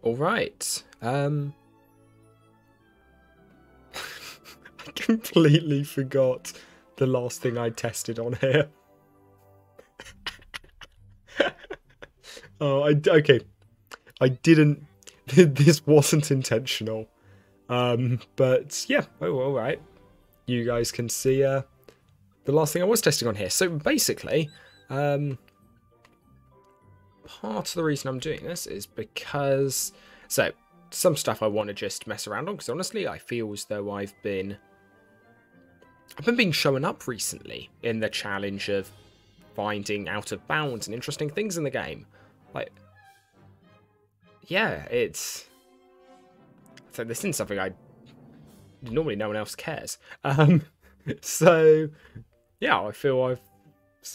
Alright. I completely forgot the last thing I tested on here. Okay. I didn't... This wasn't intentional. But yeah, alright. You guys can see the last thing I was testing on here. So basically, part of the reason I'm doing this is because... So, some stuff I want to just mess around on, because honestly, I feel as though I've been being shown up recently in the challenge of finding out of bounds and interesting things in the game. Like, yeah, it's... So this isn't something normally no one else cares. So, yeah, I feel I've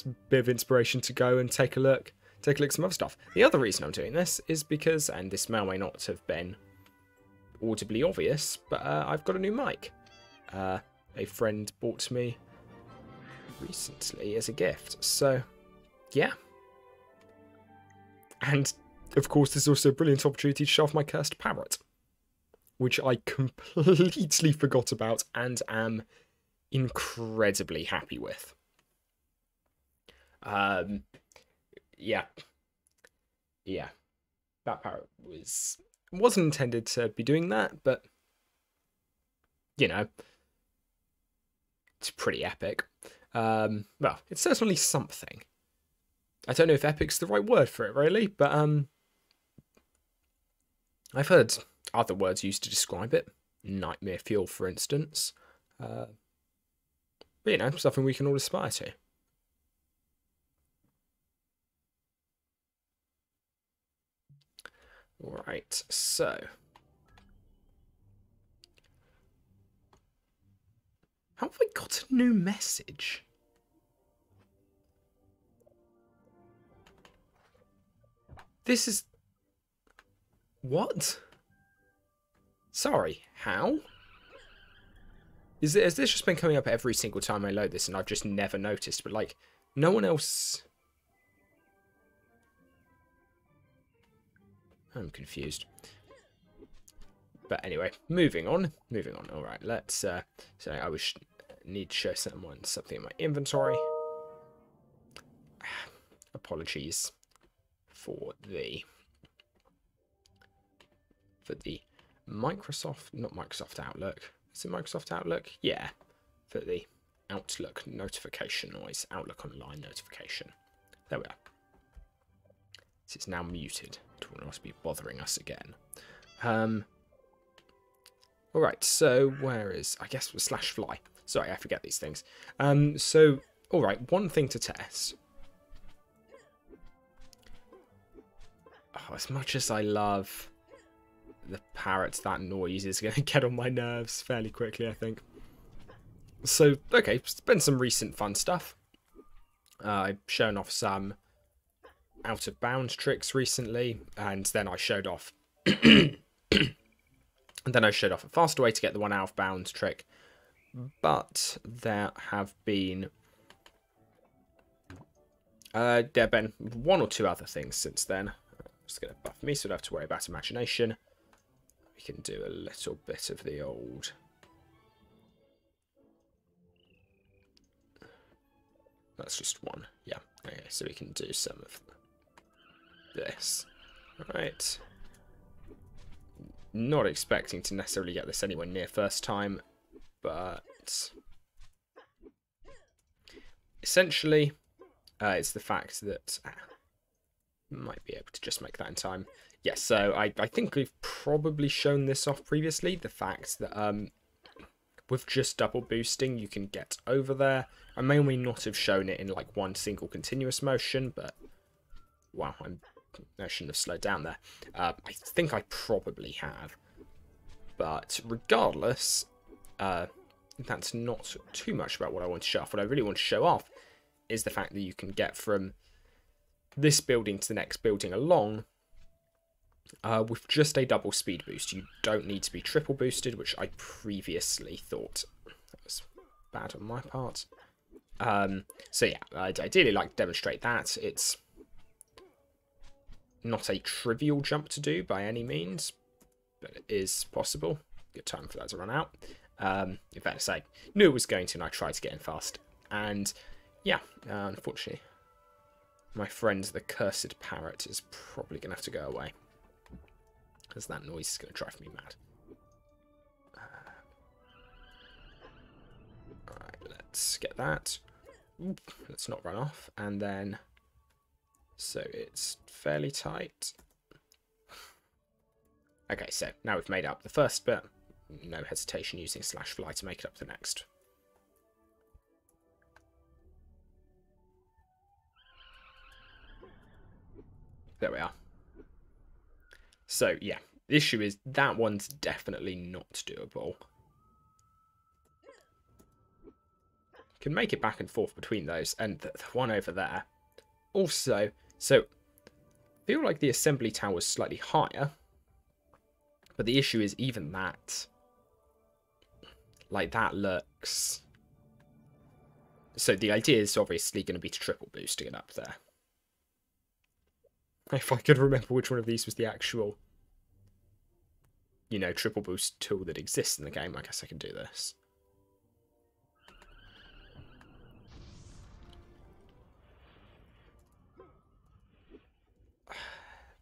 a bit of inspiration to go and take a look at some other stuff. The other reason I'm doing this is because, and this may or may not have been audibly obvious, but I've got a new mic. A friend bought me recently as a gift. So, yeah. And, of course, there's also a brilliant opportunity to show off my cursed parrot, which I completely forgot about and am incredibly happy with. Yeah. That parrot wasn't intended to be doing that, but, you know, it's pretty epic. Well, it's certainly something. I don't know if epic's the right word for it, really, but, I've heard other words used to describe it. Nightmare fuel, for instance. But, you know, something we can all aspire to. Right, so... How have I got a new message? This is... What? Sorry, how? Has this just been coming up every single time I load this and I've just never noticed, but like, no one else... I'm confused. But anyway, moving on. Alright, let's, so I need to show someone something in my inventory. Apologies for the Microsoft, not Microsoft Outlook. Is it Microsoft Outlook? Yeah, for the Outlook notification noise, Outlook Online notification. There we are. It's now muted. It will not be bothering us again. Alright, so where is... I guess /fly. Sorry, I forget these things. So, alright, one thing to test. Oh, as much as I love the parrot, that noise is going to get on my nerves fairly quickly, I think. So, okay, it's been some recent fun stuff. I've shown off some out of bounds tricks recently, and then I showed off a faster way to get the one out of bounds trick. But there have been one or two other things since then. I'm just going to buff me so I don't have to worry about imagination. We can do a little bit of the old... That's just one. Yeah. Okay, so we can do some of this. Right. Not expecting to necessarily get this anywhere near first time, but essentially it's the fact that might be able to just make that in time. Yes, so I think we've probably shown this off previously, the fact that with just double boosting you can get over there. I may or may not have shown it in like one single continuous motion, but wow, I shouldn't have slowed down there. I think I probably have. But regardless, that's not too much about what I want to show off. What I really want to show off is the fact that you can get from this building to the next building along with just a double speed boost. You don't need to be triple boosted, which I previously thought that was bad on my part. So yeah, I'd ideally like to demonstrate that. It's not a trivial jump to do by any means, but it is possible. Good time for that to run out. In fact, I knew it was going to, and I tried to get in fast. And yeah, unfortunately, my friend the cursed parrot is probably going to have to go away, because that noise is going to drive me mad. Alright, let's get that. Oop, let's not run off. And then, so it's fairly tight. Okay, so now we've made up the first bit. No hesitation using slash fly to make it up the next. There we are. So, yeah, the issue is that one's definitely not doable. Can make it back and forth between those, and the one over there. Also, so, I feel like the assembly tower was slightly higher, but the issue is even that, like, that looks... So the idea is obviously going to be to triple boosting it up there. If I could remember which one of these was the actual, you know, triple boost tool that exists in the game, I guess I can do this.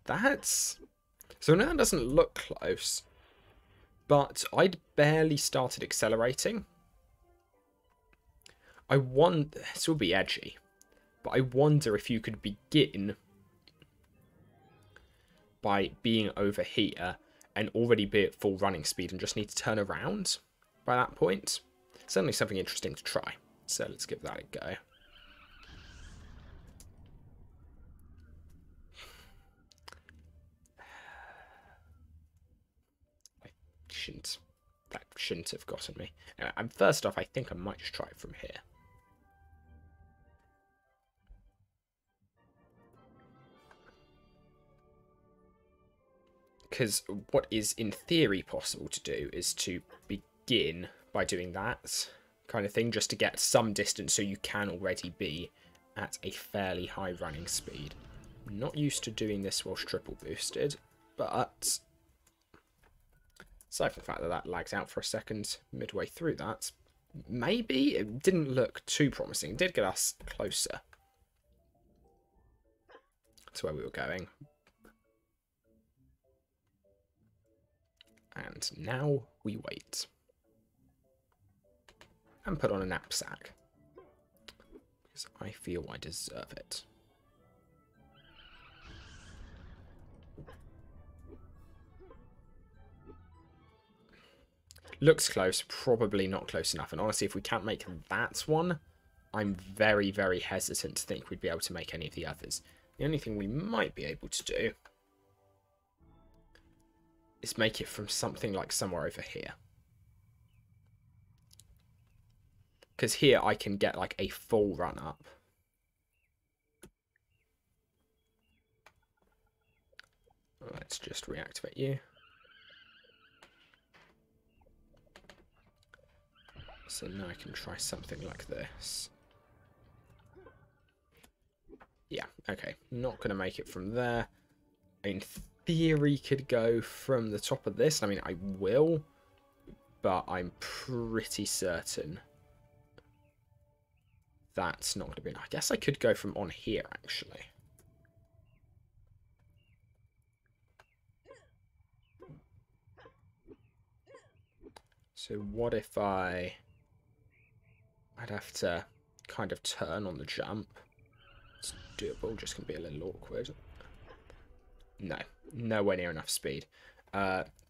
That's... So now it doesn't look close, but I'd barely started accelerating. This will be edgy, but I wonder if you could begin by being over here and already be at full running speed and just need to turn around by that point. Certainly something interesting to try. So let's give that a go. That shouldn't have gotten me. And first off, I think I might just try it from here. Because what is in theory possible to do is to begin by doing that kind of thing, just to get some distance so you can already be at a fairly high running speed. I'm not used to doing this whilst triple boosted, but aside from the fact that that lags out for a second midway through that, maybe it didn't look too promising. It did get us closer to where we were going. And now we wait. And put on a knapsack. Because I feel I deserve it. Looks close, probably not close enough. And honestly, if we can't make that one, I'm very, very hesitant to think we'd be able to make any of the others. The only thing we might be able to do is make it from something like somewhere over here. Because here I can get like a full run up. Let's just reactivate you. So now I can try something like this. Yeah, okay. Not going to make it from there. In theory, could go from the top of this. I mean, I will, but I'm pretty certain that's not going to be enough. I guess I could go from on here, actually. So what if I'd have to kind of turn on the jump. It's doable, just going to be a little awkward. No, nowhere near enough speed.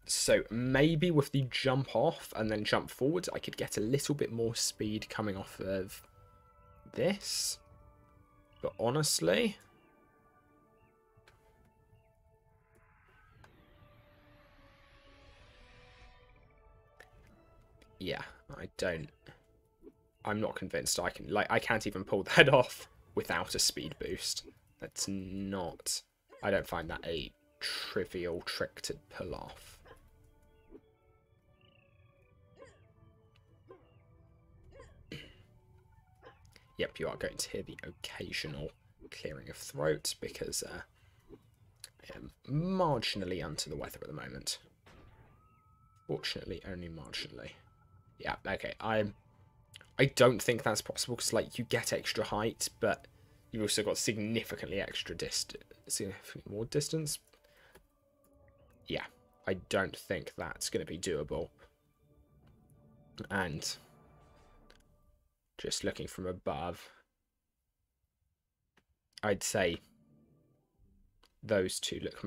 So maybe with the jump off and then jump forwards, I could get a little bit more speed coming off of this. But honestly, yeah, I'm not convinced I can, I can't even pull that off without a speed boost. That's not, I don't find that a trivial trick to pull off. Yep, you are going to hear the occasional clearing of throat because marginally under the weather at the moment. Fortunately, only marginally. Yeah, okay. I don't think that's possible because, like, you get extra height, but you've also got significantly extra distance, significantly more distance. Yeah, I don't think that's going to be doable. And just looking from above, I'd say those two look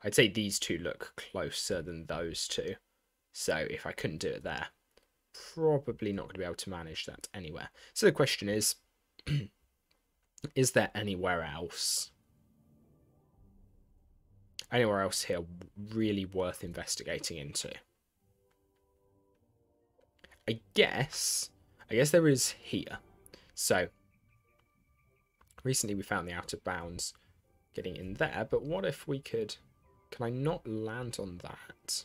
I'd say these two look closer than those two. So if I couldn't do it there, probably not going to be able to manage that anywhere. So the question is there anywhere else here really worth investigating into? I guess there is here. So recently we found the out of bounds getting in there, but what if we could... Can I not land on that?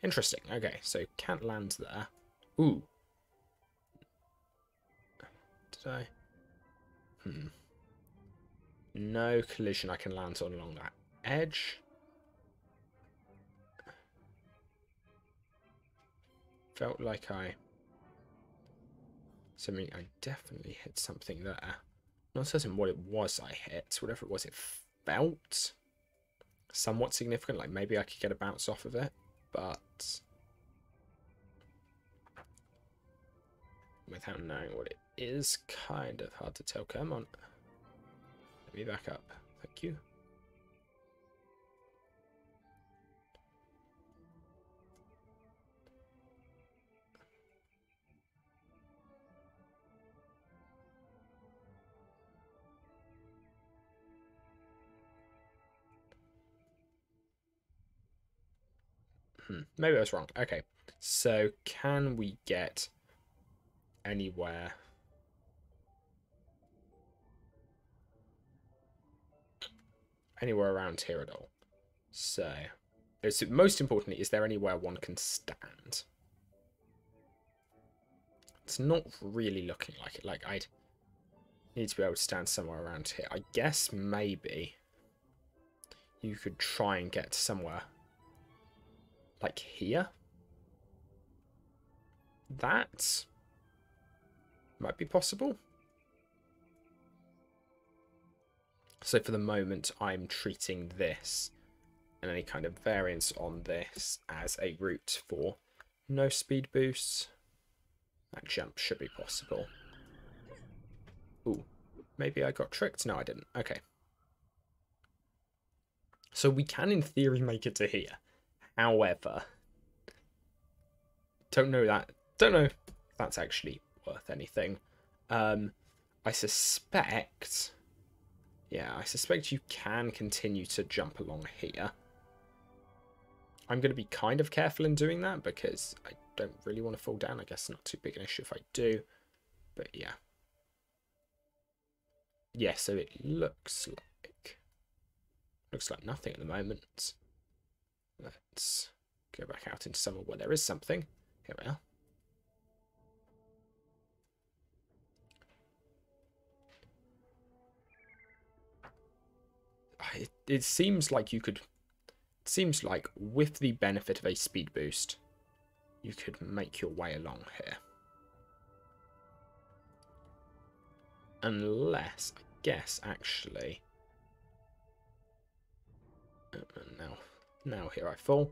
Interesting. Okay, so can't land there. Ooh. Did I? No collision I can land on along that edge. Felt like I definitely hit something there. Not certain what it was I hit. Whatever it was, it felt somewhat significant. Like maybe I could get a bounce off of it, but without knowing what it is, kind of hard to tell. Come on. Let me back up. Thank you. Maybe I was wrong. Okay, so can we get anywhere around here at all? So, most importantly, is there anywhere one can stand? It's not really looking like it. Like, I'd need to be able to stand somewhere around here. I guess maybe you could try and get somewhere like here. That might be possible. So for the moment, I'm treating this and any kind of variance on this as a route for no speed boosts. That jump should be possible. Ooh, maybe I got tricked. No, I didn't. Okay. So we can, in theory, make it to here. However, don't know if that's actually worth anything. I suspect... Yeah, I suspect you can continue to jump along here. I'm going to be kind of careful in doing that because I don't really want to fall down. I guess not too big an issue if I do. But yeah. Yeah, so it looks like nothing at the moment. Let's go back out into somewhere where there is something. Here we are. It seems like you could... It seems like with the benefit of a speed boost, you could make your way along here. Unless, I guess, actually... Now here I fall.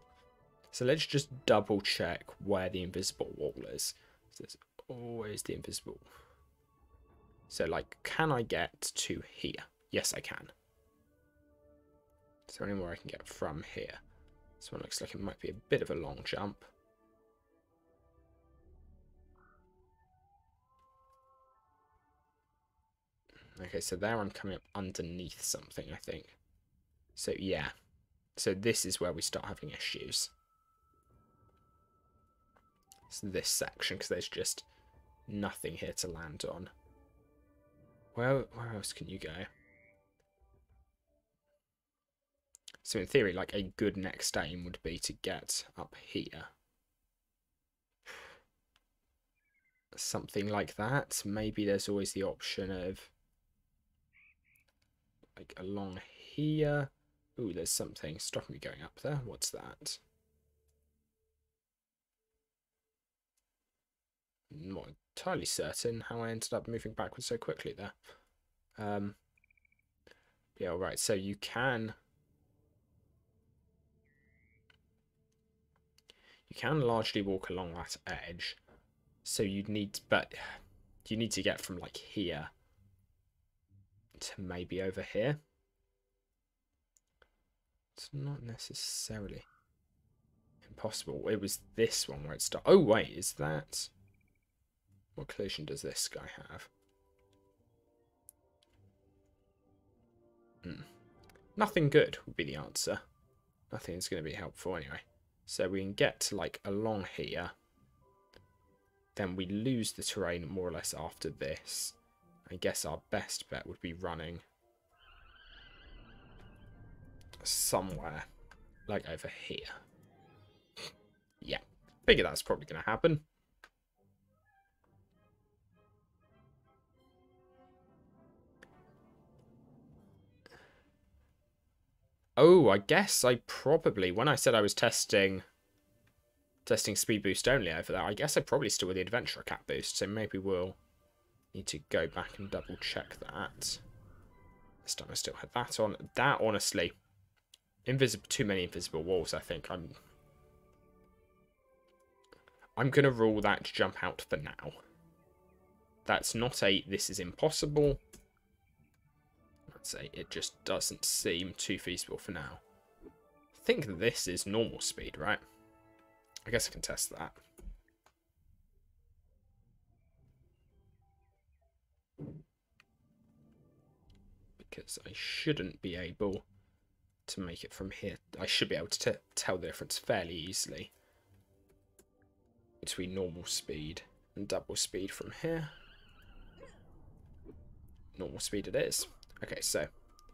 So let's just double check where the invisible wall is. So there's always the invisible. So, like, can I get to here? Yes, I can. Is there anywhere I can get from here? This one looks like it might be a bit of a long jump. Okay, so there I'm coming up underneath something, I think. So, yeah. So this is where we start having issues. It's this section, because there's just nothing here to land on. Where else can you go? So in theory, like, a good next aim would be to get up here. Something like that. Maybe there's always the option of, like, along here. Ooh, there's something stopping me going up there. What's that? Not entirely certain how I ended up moving backwards so quickly there. Yeah, right. So you can largely walk along that edge. So you'd need, but you need to get from like here to maybe over here. It's not necessarily impossible. It was this one where it started. Oh wait, is that? What collision does this guy have? Nothing good would be the answer. Nothing's going to be helpful anyway. So we can get to like along here. Then we lose the terrain more or less after this. I guess our best bet would be running somewhere like over here. Yeah, figure that's probably going to happen. Oh, I guess I probably, when I said I was testing speed boost only over there, I guess I probably still with the adventurer cap boost, so maybe we'll need to go back and double check that. This time I still had that on. That, honestly, too many invisible walls, I think. I'm going to rule that jump out for now. That's not a, this is impossible. I'd say it just doesn't seem too feasible for now. I think this is normal speed, right? I guess I can test that. Because I shouldn't be able to make it from here. I should be able to tell the difference fairly easily between normal speed and double speed from here. Normal speed it is. Okay, so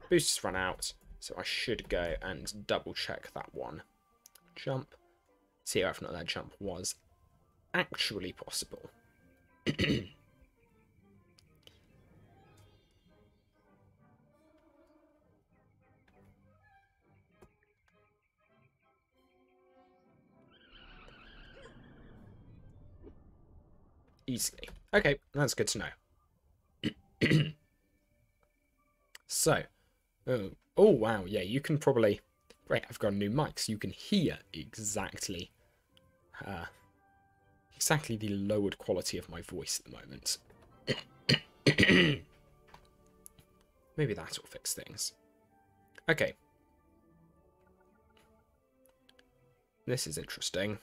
boost has run out, so I should go and double check that one. Jump. See whether or not that jump was actually possible. Easily. Okay, that's good to know. So, oh wow, yeah, you can probably, great, I've got new mics, you can hear exactly the lowered quality of my voice at the moment. Maybe that will fix things. Okay. This is interesting.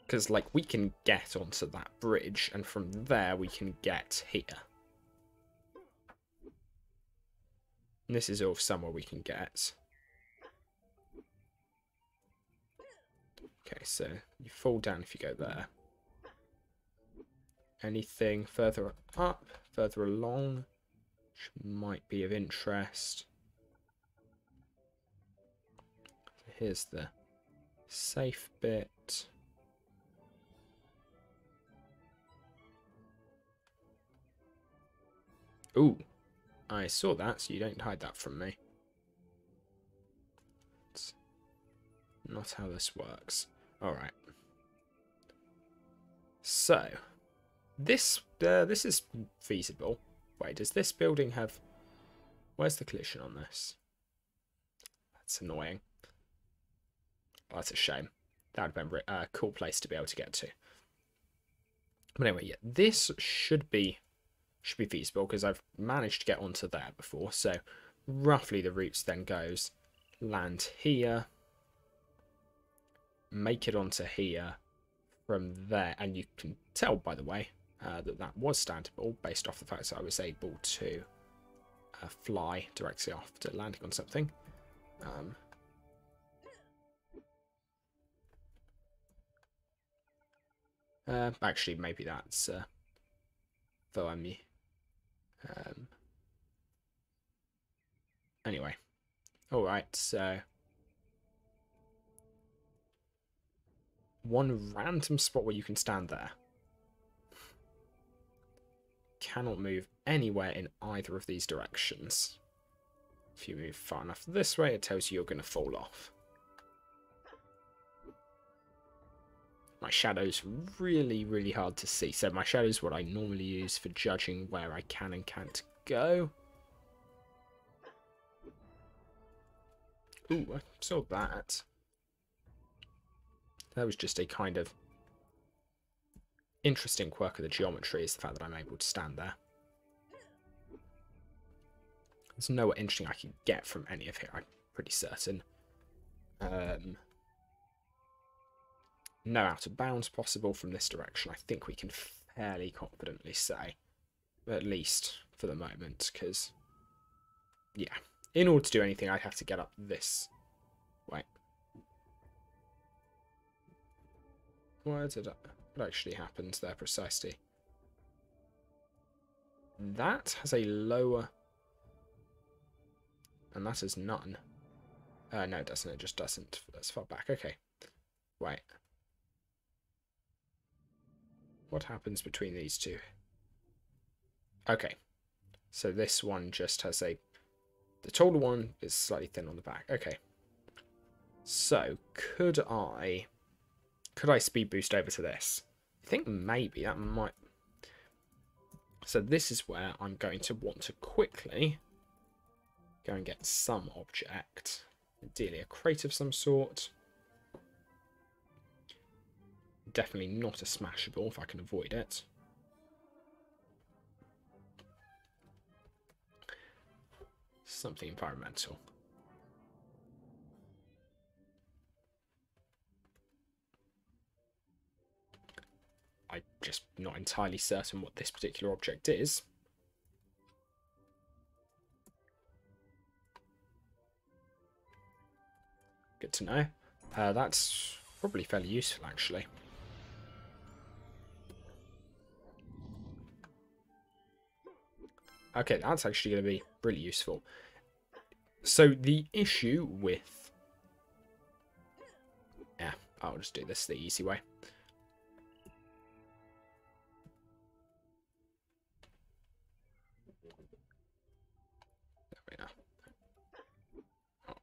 Because, like, we can get onto that bridge, and from there we can get here. And this is all somewhere we can get. Okay, so you fall down if you go there. Anything further up, further along, which might be of interest. Here's the safe bit. Ooh, I saw that, so you don't hide that from me. It's not how this works. Alright. So, this is feasible. Wait, does this building have... Where's the collision on this? That's annoying. Oh, that's a shame. That would have been a cool place to be able to get to. But anyway, yeah, this should be feasible because I've managed to get onto there before. So roughly the routes then goes land here, make it onto here from there, and you can tell, by the way, that was standable based off the fact that I was able to fly directly after landing on something. Actually, maybe that's for me. Anyway, all right. So one random spot where you can stand there. Cannot move anywhere in either of these directions. If you move far enough this way, it tells you you're going to fall off. My shadow's really, really hard to see. So my shadow's what I normally use for judging where I can and can't go. Ooh, I saw that. That was just a kind of interesting quirk of the geometry, is the fact that I'm able to stand there. There's nowhere interesting I can get from any of here, I'm pretty certain. No out of bounds possible from this direction, I think we can fairly confidently say. At least for the moment, because, yeah. In order to do anything, I'd have to get up this way. What actually happens there precisely? That has a lower... And that is none. No, it doesn't. It just doesn't. That's far back. Okay. Wait. What happens between these two? Okay. So this one just has a... The taller one is slightly thin on the back. Okay. So, could I speed boost over to this? I think maybe that might... So this is where I'm going to want to quickly go and get some object. Ideally a crate of some sort. Definitely not a smashable if I can avoid it. Something environmental. I'm just not entirely certain what this particular object is. Good to know. That's probably fairly useful, actually. Okay, that's actually going to be really useful. So the issue with... Yeah, I'll just do this the easy way. There we are.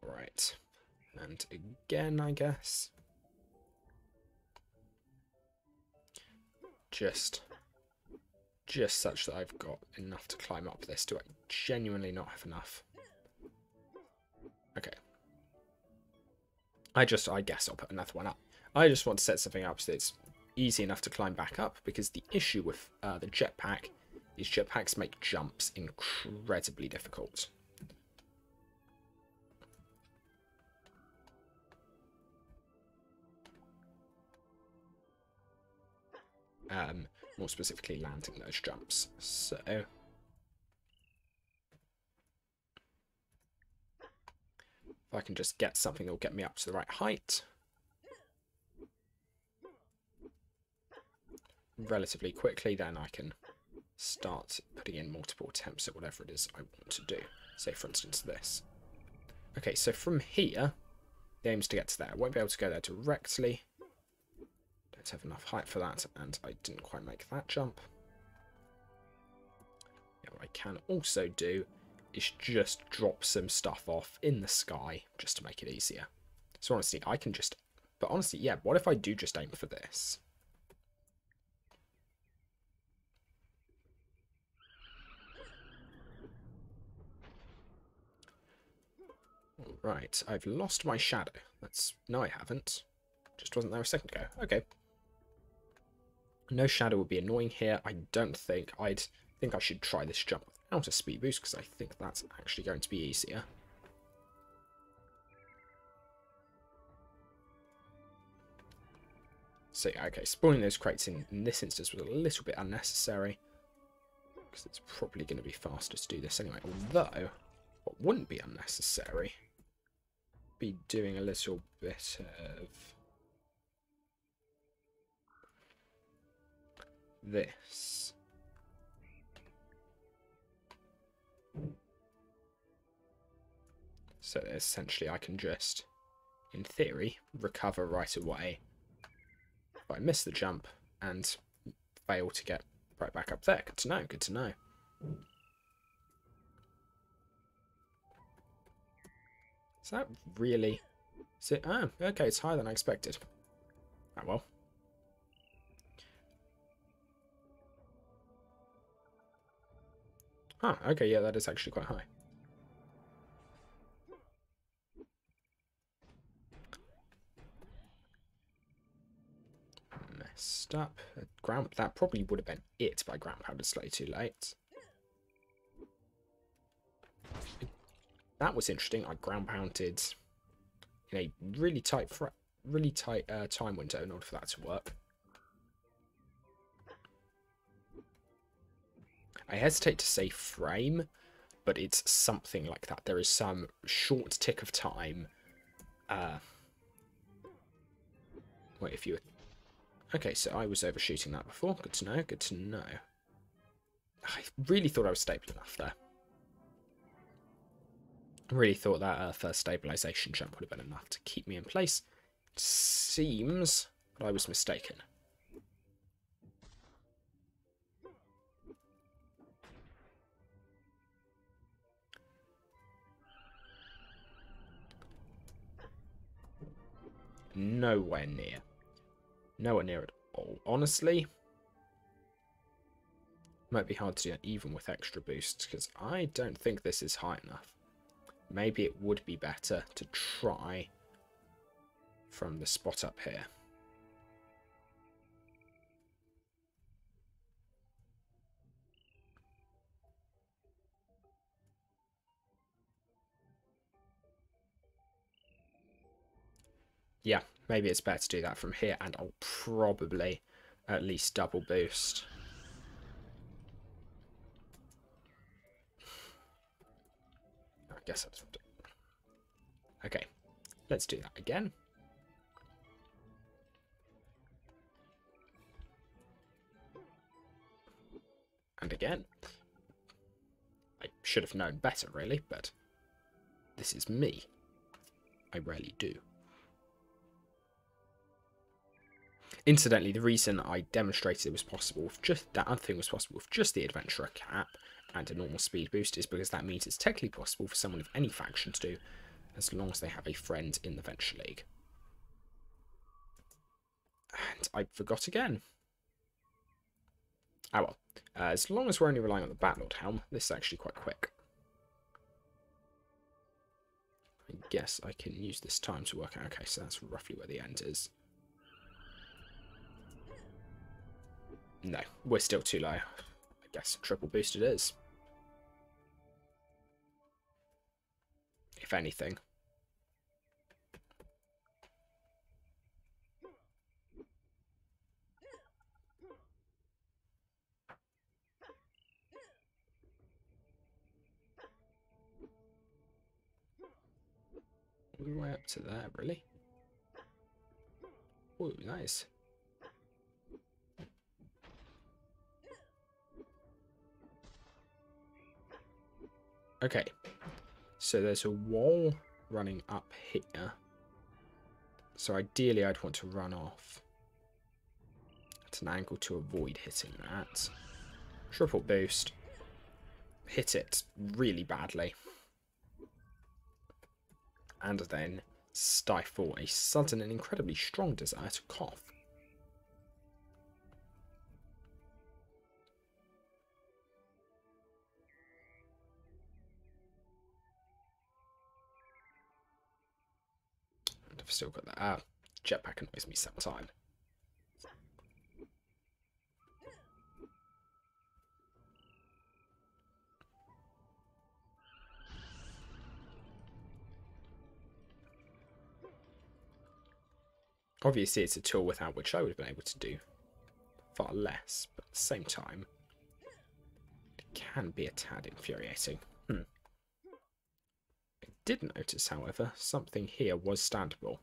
Alright. And again, I guess. Just such that I've got enough to climb up this. Do I genuinely not have enough? Okay. I guess I'll put another one up. I just want to set something up so it's easy enough to climb back up, because the issue with the jetpack is jetpacks make jumps incredibly difficult. More specifically landing those jumps. So if I can just get something that will get me up to the right height relatively quickly, then I can start putting in multiple attempts at whatever it is I want to do. Say, for instance, this. Okay, so from here, the aim is to get to there. I won't be able to go there directly. Don't have enough height for that, and I didn't quite make that jump. Yeah, what I can also do is just drop some stuff off in the sky just to make it easier. So honestly, I can just... But honestly, yeah, what if I do just aim for this? Alright, I've lost my shadow. No, I haven't. Just wasn't there a second ago. Okay. No shadow would be annoying here. I don't think. I think I should try this jump without a speed boost, because I think that's actually going to be easier. So yeah, okay, spawning those crates in this instance was a little bit unnecessary, because it's probably going to be faster to do this anyway. Although, what wouldn't be unnecessary be doing a little bit of this. So essentially I can just, in theory, recover right away if I miss the jump and fail to get right back up there. Good to know, good to know. Is that really... Is it... Oh, okay, it's higher than I expected. Oh, well. Ah, okay, yeah, that is actually quite high. Messed up. Ground... That probably would have been it by ground pounded slightly too late. That was interesting. I ground pounded in a really tight time window in order for that to work. I hesitate to say frame, but it's something like that. There is some short tick of time. Wait, if you were... Okay, so I was overshooting that before. Good to know, good to know. I really thought I was stable enough there. I really thought that first stabilization jump would have been enough to keep me in place. It seems that I was mistaken. Nowhere near. Nowhere near at all. Honestly, might be hard to do that even with extra boosts, because I don't think this is high enough. Maybe it would be better to try from the spot up here. Yeah, maybe it's better to do that from here, and I'll probably at least double boost. I guess that's... Okay, let's do that again. And again. I should have known better, really, but this is me. I rarely do. Incidentally, the reason I demonstrated it was possible with just that other thing was possible with just the adventurer cap and a normal speed boost is because that means it's technically possible for someone of any faction to do, as long as they have a friend in the Venture League. And I forgot again. Oh well. As long as we're only relying on the Batlord Helm, this is actually quite quick. I guess I can use this time to work out. Okay, so that's roughly where the end is. No, we're still too low. I guess triple boost it is. If anything. All the way up to there, really? Oh, nice. Okay, so there's a wall running up here. So ideally I'd want to run off at an angle to avoid hitting that. Triple boost. Hit it really badly. And then stifle a sudden and incredibly strong desire to cough. And I've still got that. Jetpack annoys me sometime. Obviously, it's a tool without which I would have been able to do far less, but at the same time, it can be a tad infuriating. I did notice, however, something here was standable.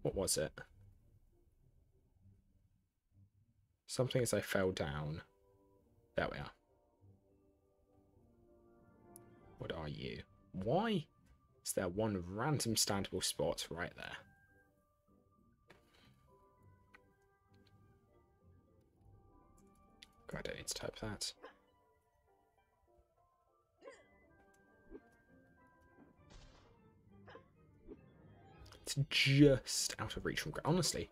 What was it? Something as I fell down. There we are. What are you? Why is there one random standable spot right there? I don't need to type that. It's just out of reach from... Honestly,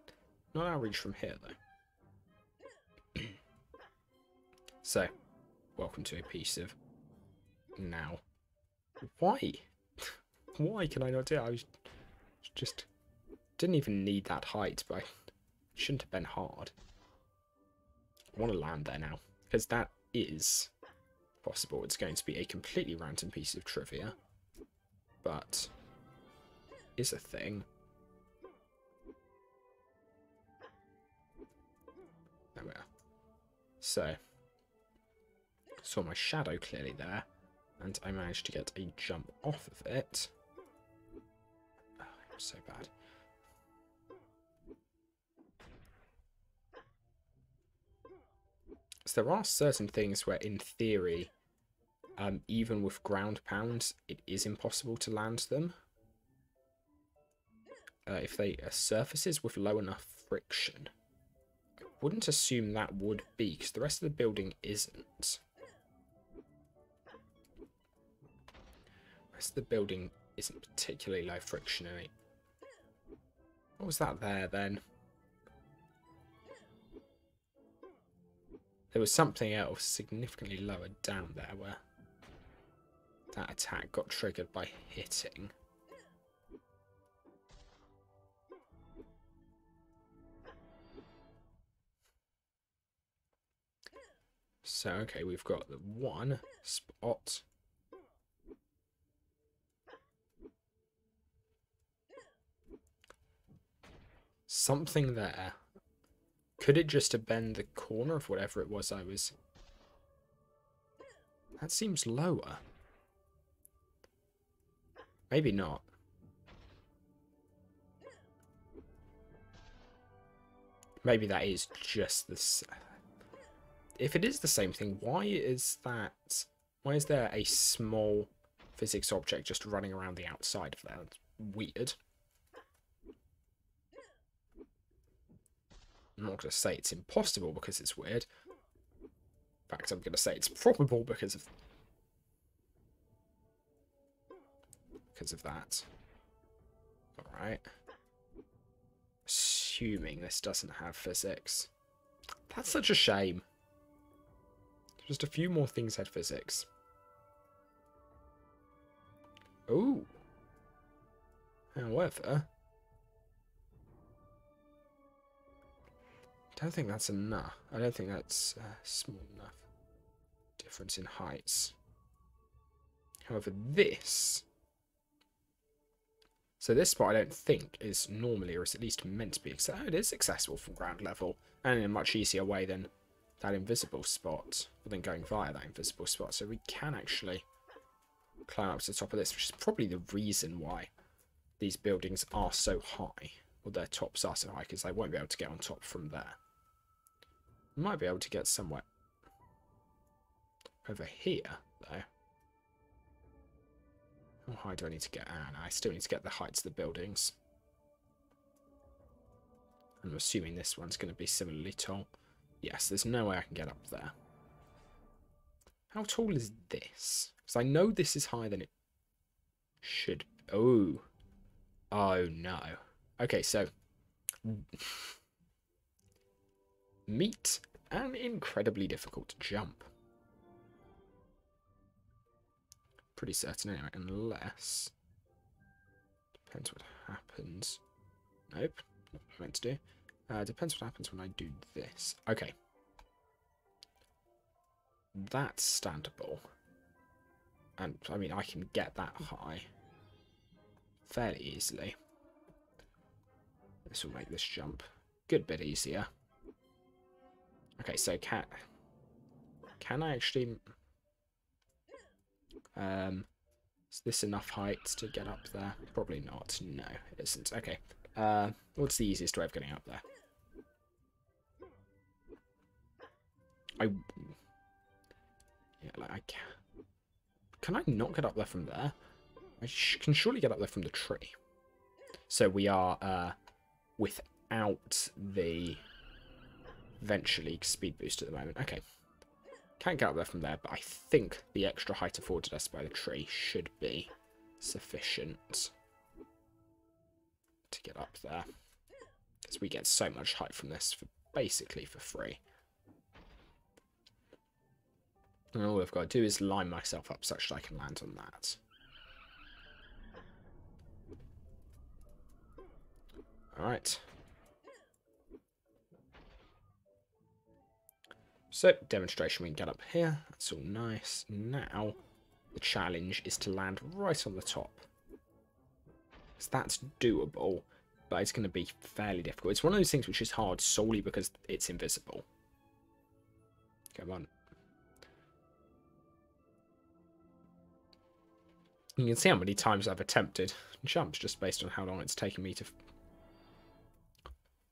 not out of reach from here, though. So, welcome to a piece of... Now. Why? Why can I not do it? I was just... Didn't even need that height, but I shouldn't have been hard. I want to land there now, because that is possible. It's going to be a completely random piece of trivia, but is a thing. There we are. So, saw my shadow clearly there, and I managed to get a jump off of it. Oh, I'm so bad. So there are certain things where, in theory, even with ground pounds, it is impossible to land them. If they are surfaces with low enough friction. I wouldn't assume that would be, because the rest of the building isn't. The rest of the building isn't particularly low friction. What was that there, then? There was something else significantly lower down there where that attack got triggered by hitting. So, okay, we've got the one spot. Something there. Could it just have been the corner of whatever it was I was... That seems lower. Maybe not. Maybe that is just this. If it is the same thing, why is that? Why is there a small physics object just running around the outside of that? That's weird. I'm not going to say it's impossible because it's weird. In fact, I'm going to say it's probable because of that. Alright. Assuming this doesn't have physics. That's such a shame. Just a few more things had physics. Ooh. However, I don't think that's enough. I don't think that's small enough. Difference in heights. However, this... So this spot I don't think is normally, or is at least meant to be, it is accessible from ground level, and in a much easier way than that invisible spot, or than going via that invisible spot. So we can actually climb up to the top of this, which is probably the reason why these buildings are so high, or their tops are so high, because they won't be able to get on top from there. We might be able to get somewhere over here, though. How high do I need to get? Ah, no, I still need to get the heights of the buildings. I'm assuming this one's going to be similarly tall. Yes, there's no way I can get up there. How tall is this? Because I know this is higher than it should. Oh. Oh, no. Okay, so... meet an incredibly difficult jump. Pretty certain anyway, unless... Depends what happens. Nope, not what I meant to do. Depends what happens when I do this. Okay. That's standable. And, I mean, I can get that high fairly easily. This will make this jump a good bit easier. Okay, so can I actually... is this enough height to get up there? Probably not. No, it isn't. Okay. What's the easiest way of getting up there? Yeah, like I can. Can I not get up there from there? I can surely get up there from the tree. So we are without the Venture League speed boost at the moment. Okay. Can't get up there from there, but I think the extra height afforded us by the tree should be sufficient to to get up there. Because we get so much height from this for basically for free. And all I've got to do is line myself up such that I can land on that. Alright. So, demonstration, we can get up here. That's all nice. Now, the challenge is to land right on the top. So that's doable, but it's going to be fairly difficult. It's one of those things which is hard solely because it's invisible. Come on. You can see how many times I've attempted jumps just based on how long it's taken me to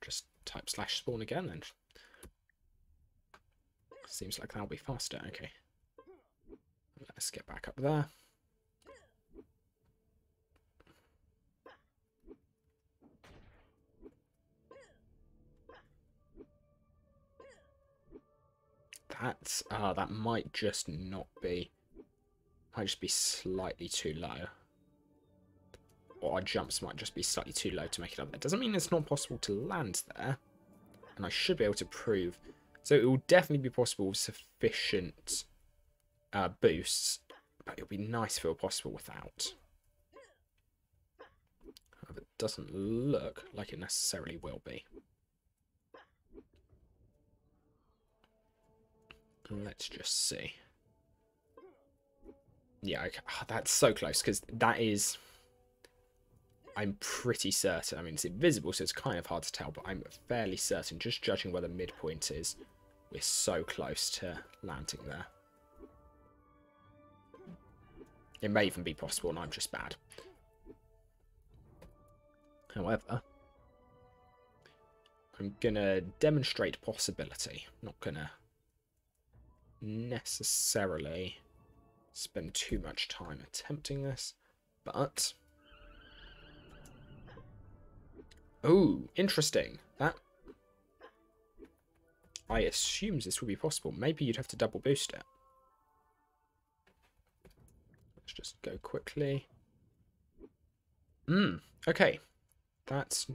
just type /spawn again, and seems like that'll be faster. Okay, let's get back up there. That's that might just not be, might just be slightly too low, or our jumps might just be slightly too low to make it up there. Doesn't mean it's not possible to land there, and I should be able to prove. So it will definitely be possible with sufficient boosts, but it would be nice if it were possible without. However, it doesn't look like it necessarily will be. Let's just see. Yeah, okay. Oh, that's so close, because that is... I'm pretty certain. I mean, it's invisible, so it's kind of hard to tell, but I'm fairly certain, just judging where the midpoint is, we're so close to landing there. It may even be possible, and I'm just bad. However, I'm going to demonstrate possibility. I'm not going to necessarily spend too much time attempting this, but... Oh, interesting. That... I assume this would be possible. Maybe you'd have to double boost it. Let's just go quickly. Okay. That's...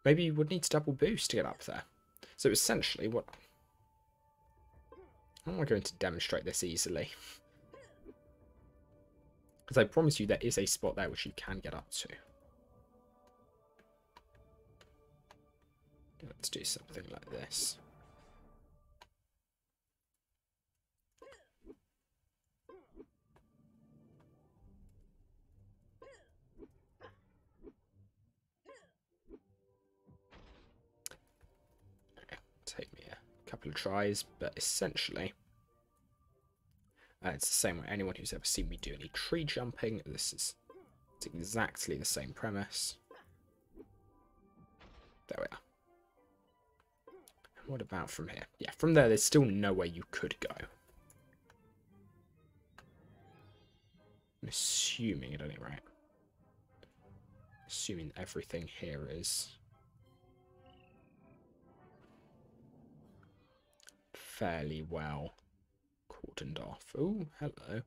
Maybe you would need to double boost to get up there. So essentially, what... How am I going to demonstrate this easily? Because I promise you there is a spot there which you can get up to. Let's do something like this. Take me a couple of tries, but essentially it's the same way. Anyone who's ever seen me do any tree jumping, it's exactly the same premise. There we are. What about from here? Yeah, from there, there's still no way you could go. I'm assuming at any rate. Assuming everything here is fairly well cordoned off. Oh, hello.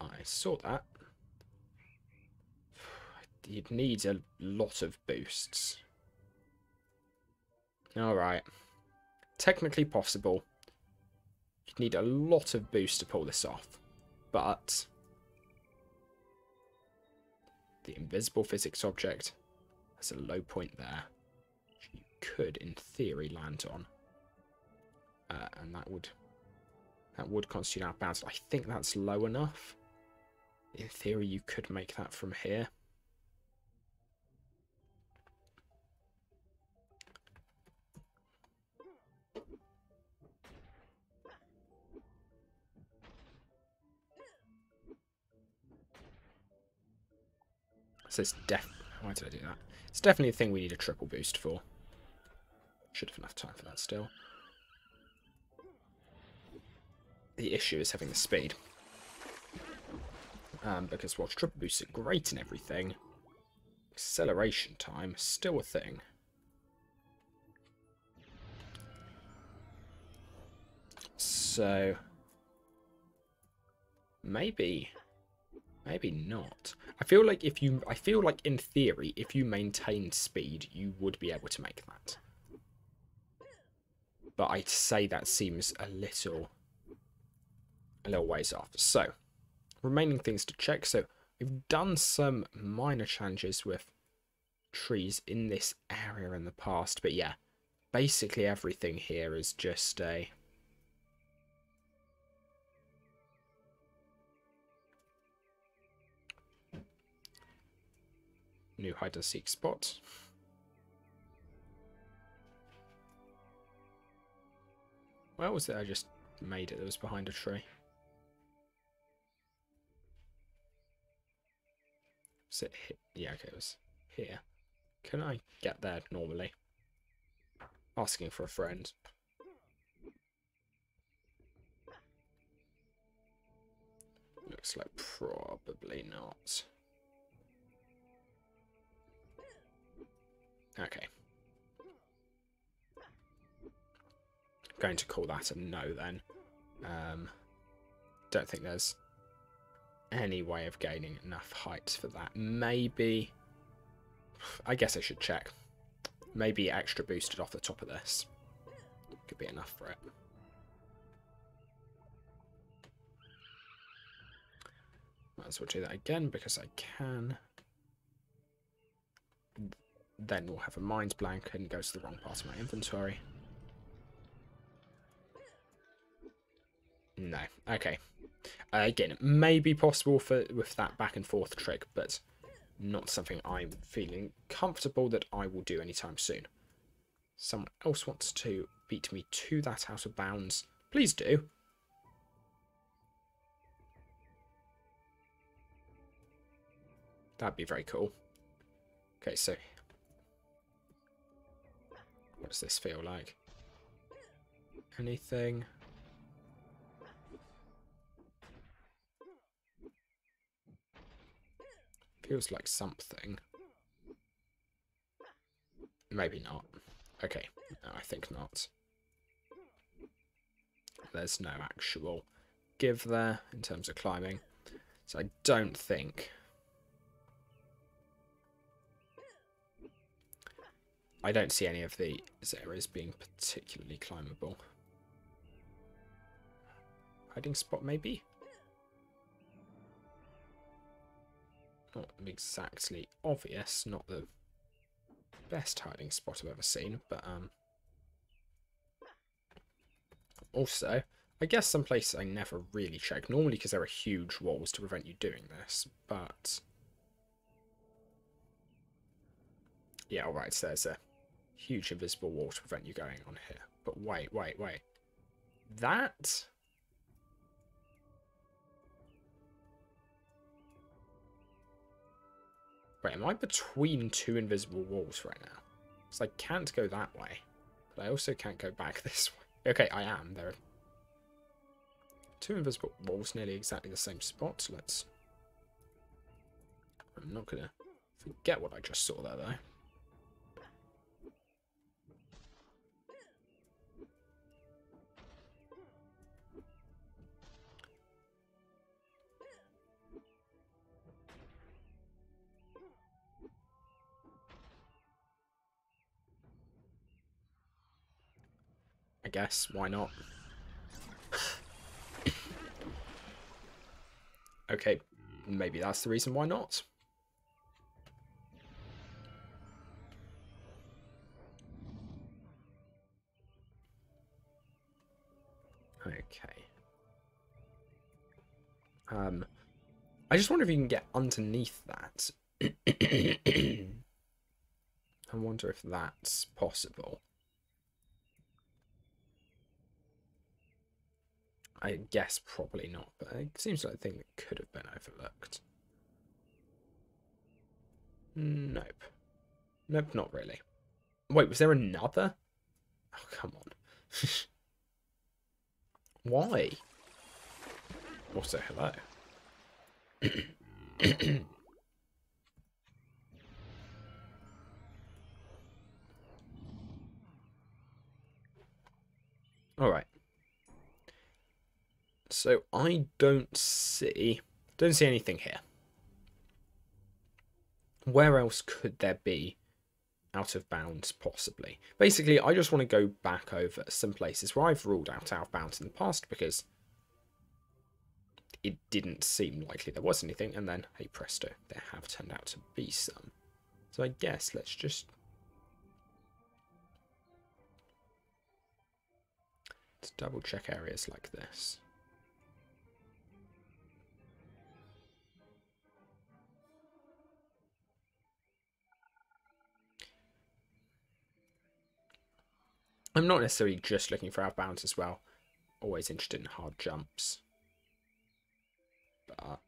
I saw that. You'd need a lot of boosts. Alright. Technically possible. You'd need a lot of boost to pull this off. But the invisible physics object has a low point there, which you could, in theory, land on. And that would constitute out of bounds. I think that's low enough. In theory, you could make that from here. So it's why did I do that? It's definitely a thing we need a triple boost for. Should have enough time for that still. The issue is having the speed. Because whilst triple boosts are great and everything, acceleration time is still a thing. So maybe Maybe not. I feel like in theory, if you maintained speed, you would be able to make that. But I'd say that seems a little ways off. So, remaining things to check. So, we've done some minor challenges with trees in this area in the past. But yeah, basically everything here is just a... new hide and seek spot. Where was it I just made it that was behind a tree? Was it here? Yeah, okay, it was here. Can I get there normally? Asking for a friend. Looks like probably not. Okay. Going to call that a no then. Don't think there's any way of gaining enough height for that. Maybe... I guess I should check. Maybe extra boosted off the top of this. Could be enough for it. Might as well do that again because I can. Then we'll have a mind blank and go to the wrong part of my inventory. No. Okay. Again, it may be possible with that back and forth trick, but not something I'm feeling comfortable that I will do anytime soon. Someone else wants to beat me to that out of bounds. Please do. That'd be very cool. Okay, so what does this feel like? Anything? Feels like something. Maybe not. Okay, no, I think not. There's no actual give there in terms of climbing. So I don't think... I don't see any of these areas being particularly climbable. Hiding spot, maybe? Not exactly obvious, not the best hiding spot I've ever seen, but also, I guess some places I never really check, normally because there are huge walls to prevent you doing this, but yeah, alright, so there's a huge invisible wall to prevent you going on here. But wait. That... Wait, am I between two invisible walls right now? Because I can't go that way, but I also can't go back this way. Okay, I am. There are two invisible walls, nearly exactly the same spot. Let's... I'm not going to forget what I just saw there, though. I guess, why not? Okay, maybe that's the reason why not. Okay. I just wonder if you can get underneath that. I wonder if that's possible. I guess probably not, but it seems like a thing that could have been overlooked. Nope. Nope, not really. Wait, was there another? Oh, come on. Why? Also, hello. Alright. So I don't see anything here. where else could there be out of bounds possibly? Basically, I just want to go back over some places where I've ruled out of bounds in the past because it didn't seem likely there was anything, and then, hey presto, there have turned out to be some. So I guess let's double check areas like this. I'm not necessarily just looking for outbounds as well. Always interested in hard jumps. But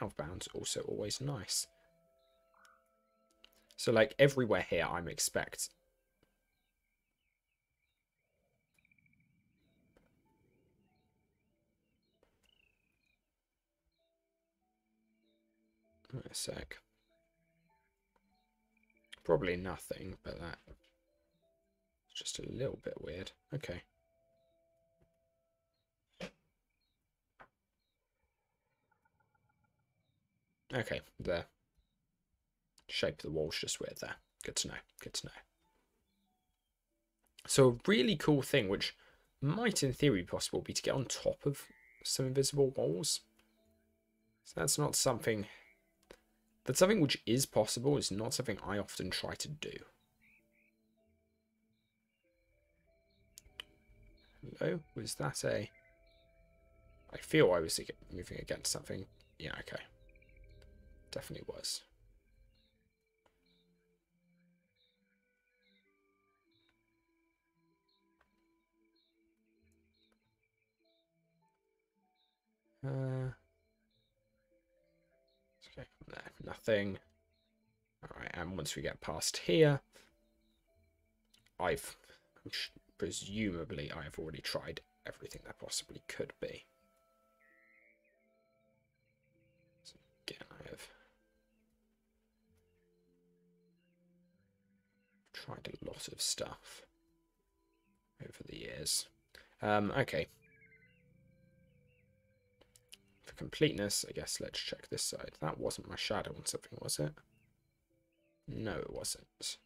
outbounds also always nice. So like everywhere here I'm expect. Wait a sec. Probably nothing, but that's just a little bit weird. Okay. Okay, the shape of the wall's just weird there. Good to know, good to know. So a really cool thing, which might in theory be possible, be to get on top of some invisible walls. So that's not something... That's something which is possible, it's not something I often try to do. Hello? Was that a... I feel I was moving against something. Yeah, okay. Definitely was. Okay, no, nothing. Alright, and once we get past here, presumably I've already tried everything there possibly could be. So again, I have tried a lot of stuff over the years. Okay. For completeness, I guess let's check this side. That wasn't my shadow on something, was it? No, it wasn't.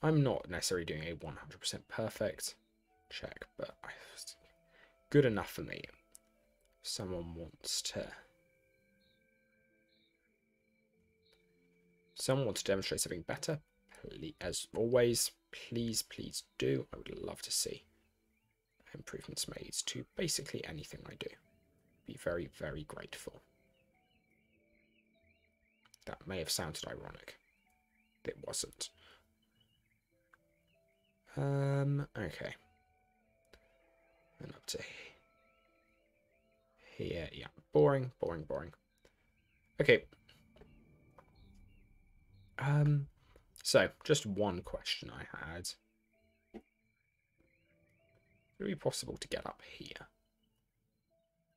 I'm not necessarily doing a 100% perfect check, but good enough for me. If someone wants to demonstrate something better, please, as always, please do. I would love to see improvements made to basically anything I do. Be very, very grateful. That may have sounded ironic. It wasn't. Okay. And up to here. Yeah, boring. Okay. So just one question I had. Would it be possible to get up here?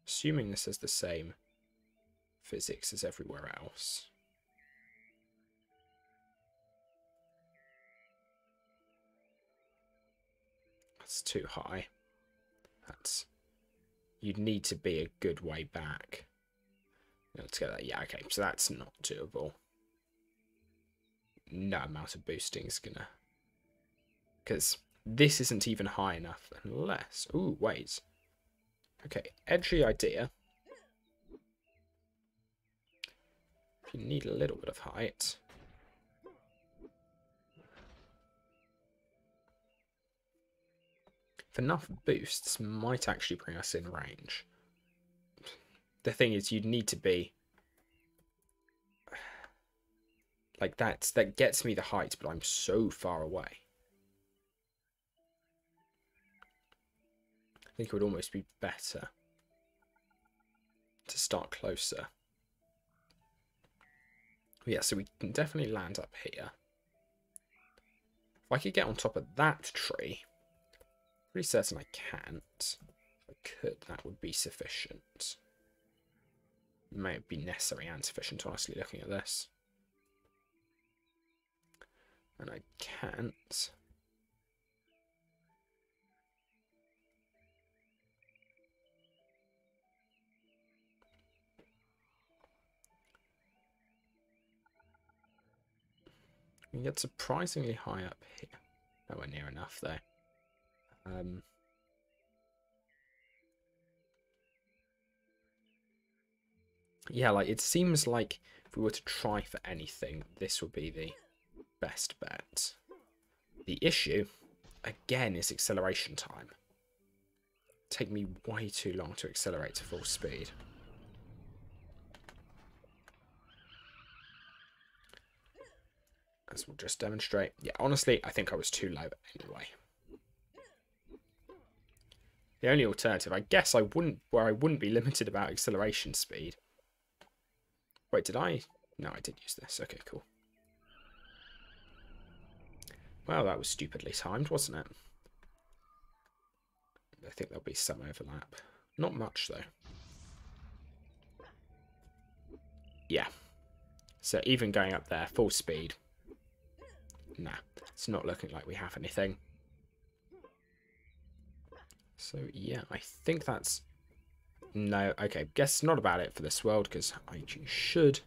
Assuming this is the same physics as everywhere else. That's too high. You'd need to be a good way back. Let's get that. Yeah, okay, so that's not doable. No amount of boosting is gonna... Because this isn't even high enough unless... Ooh, wait. Okay, edgy idea. If you need a little bit of height... If enough boosts might actually bring us in range. The thing is, you'd need to be... Like, that gets me the height, but I'm so far away. I think it would almost be better to start closer. Yeah, so we can definitely land up here. If I could get on top of that tree, pretty certain I can't. If I could, that would be sufficient. It may be necessary and sufficient, honestly, looking at this. And I can't. You get surprisingly high up here. Nowhere near enough, though. Yeah, like, it seems like if we were to try for anything, this would be the best bet. The issue, again, is acceleration time. Take me way too long to accelerate to full speed. As we'll just demonstrate. Yeah, honestly, I think I was too low anyway. The only alternative, I guess, where I wouldn't be limited about acceleration speed. Wait, did I? No, I did use this. Okay, cool. Well, that was stupidly timed, wasn't it? I think there'll be some overlap. Not much, though. Yeah. So even going up there, full speed. Nah, it's not looking like we have anything. So, yeah, I think that's... No, okay, guess not about it for this world, because I should...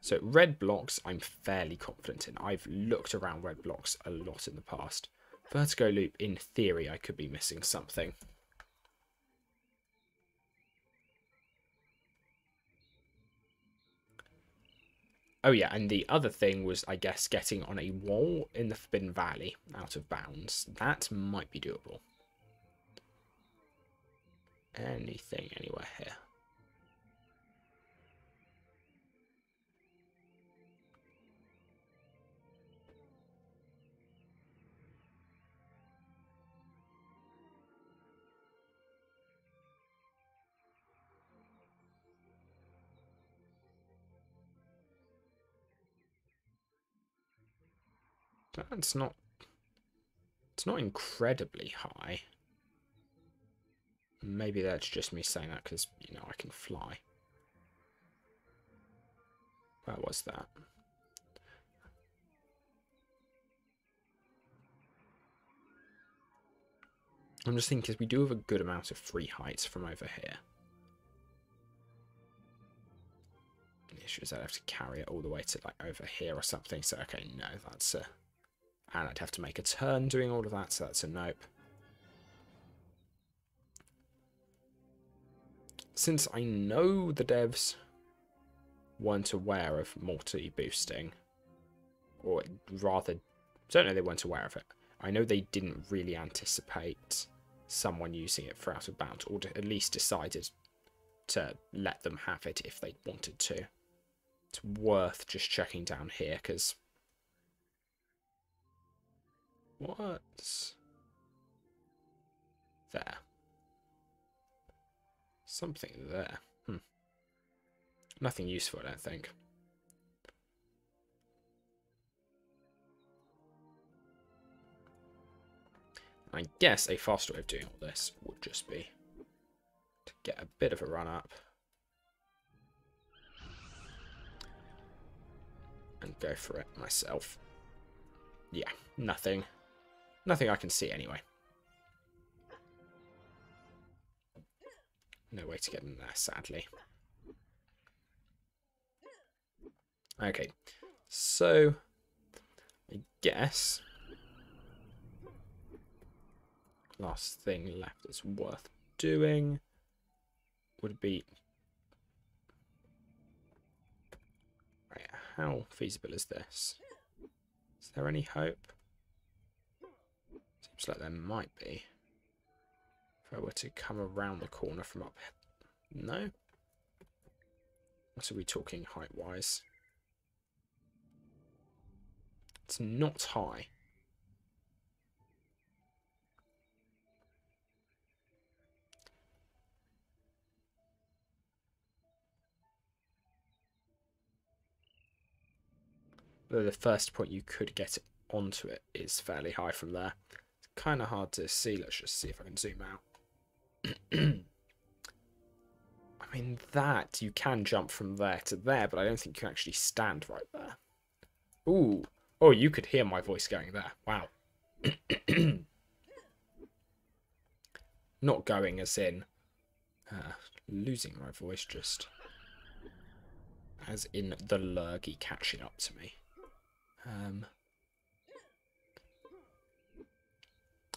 So, red blocks, I'm fairly confident in. I've looked around red blocks a lot in the past. Vertigo loop, in theory, I could be missing something. Oh yeah, and the other thing was, I guess, getting on a wall in the Forbidden Valley out of bounds. That might be doable. Anything anywhere here? It's not incredibly high. Maybe that's just me saying that because, you know, I can fly. Where was that? I'm just thinking because we do have a good amount of free heights from over here. The issue is I'd have to carry it all the way to like over here or something. So okay, no, that's a... And I'd have to make a turn doing all of that, so that's a nope. Since I know the devs weren't aware of multi-boosting, or rather, don't know they weren't aware of it. I know they didn't really anticipate someone using it for out of bounds, or at least decided to let them have it if they wanted to. It's worth just checking down here, because... What's there? Something there. Nothing useful, I don't think. I guess a faster way of doing all this would just be to get a bit of a run up and go for it myself. Yeah, nothing. Nothing I can see anyway. No way to get in there, sadly. Okay, so I guess last thing left that's worth doing would be... Right, how feasible is this? Is there any hope? Seems like there might be. If I were to come around the corner from up here. No? What are we talking height-wise? It's not high. Though the first point you could get onto it is fairly high from there. It's kind of hard to see. Let's just see if I can zoom out. I mean, that, you can jump from there to there, but I don't think you can actually stand right there. Ooh. Oh, you could hear my voice going there. Wow. Not going as in losing my voice, just as in the lurgy catching up to me.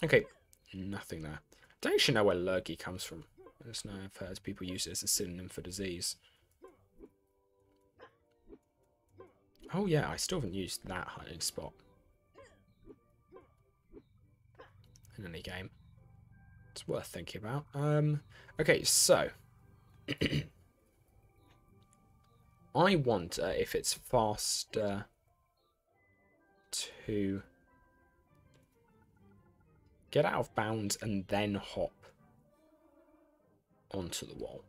Okay, nothing there. Don't actually know where lurgy comes from. I just know I've heard people use it as a synonym for disease. Oh yeah, I still haven't used that hiding spot in any game. It's worth thinking about. Okay, so I wonder if it's faster to get out of bounds and then hop onto the wall.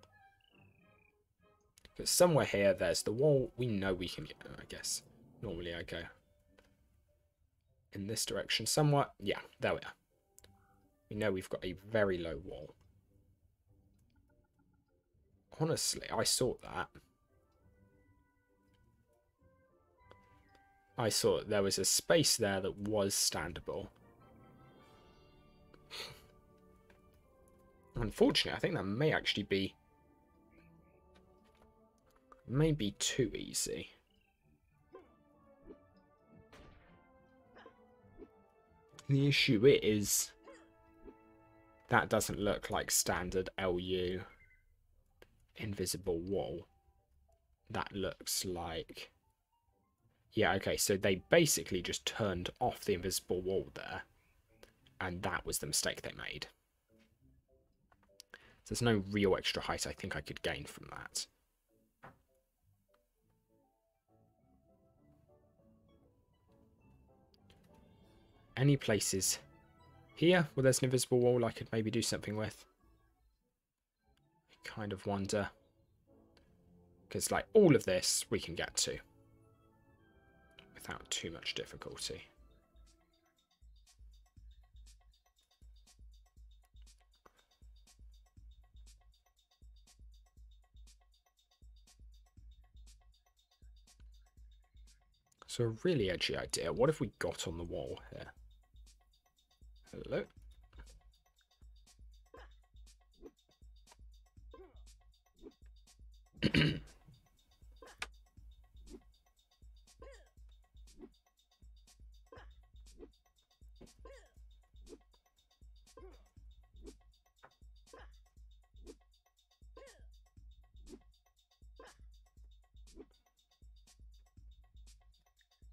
Because somewhere here, there's the wall. We know we can get, I guess. Normally I go in this direction somewhat. Yeah, there we are. We know we've got a very low wall. Honestly, I saw that. I saw that there was a space there that was standable. Unfortunately, I think that may actually be maybe too easy. The issue is that doesn't look like standard LU invisible wall. That looks like... Yeah, okay, so they basically just turned off the invisible wall there, and that was the mistake they made. So there's no real extra height I think I could gain from that. Any places here where there's an invisible wall I could maybe do something with? I kind of wonder. Because, like, all of this we can get to without too much difficulty. So a really edgy idea. What if we got on the wall here? Hello?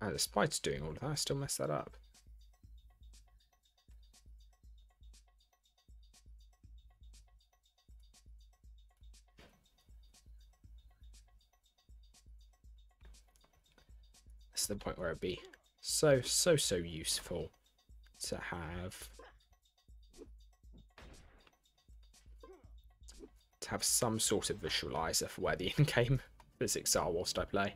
And despite doing all of that, I still messed that up. This is the point where it'd be so useful to have some sort of visualizer for where the in-game physics are whilst I play.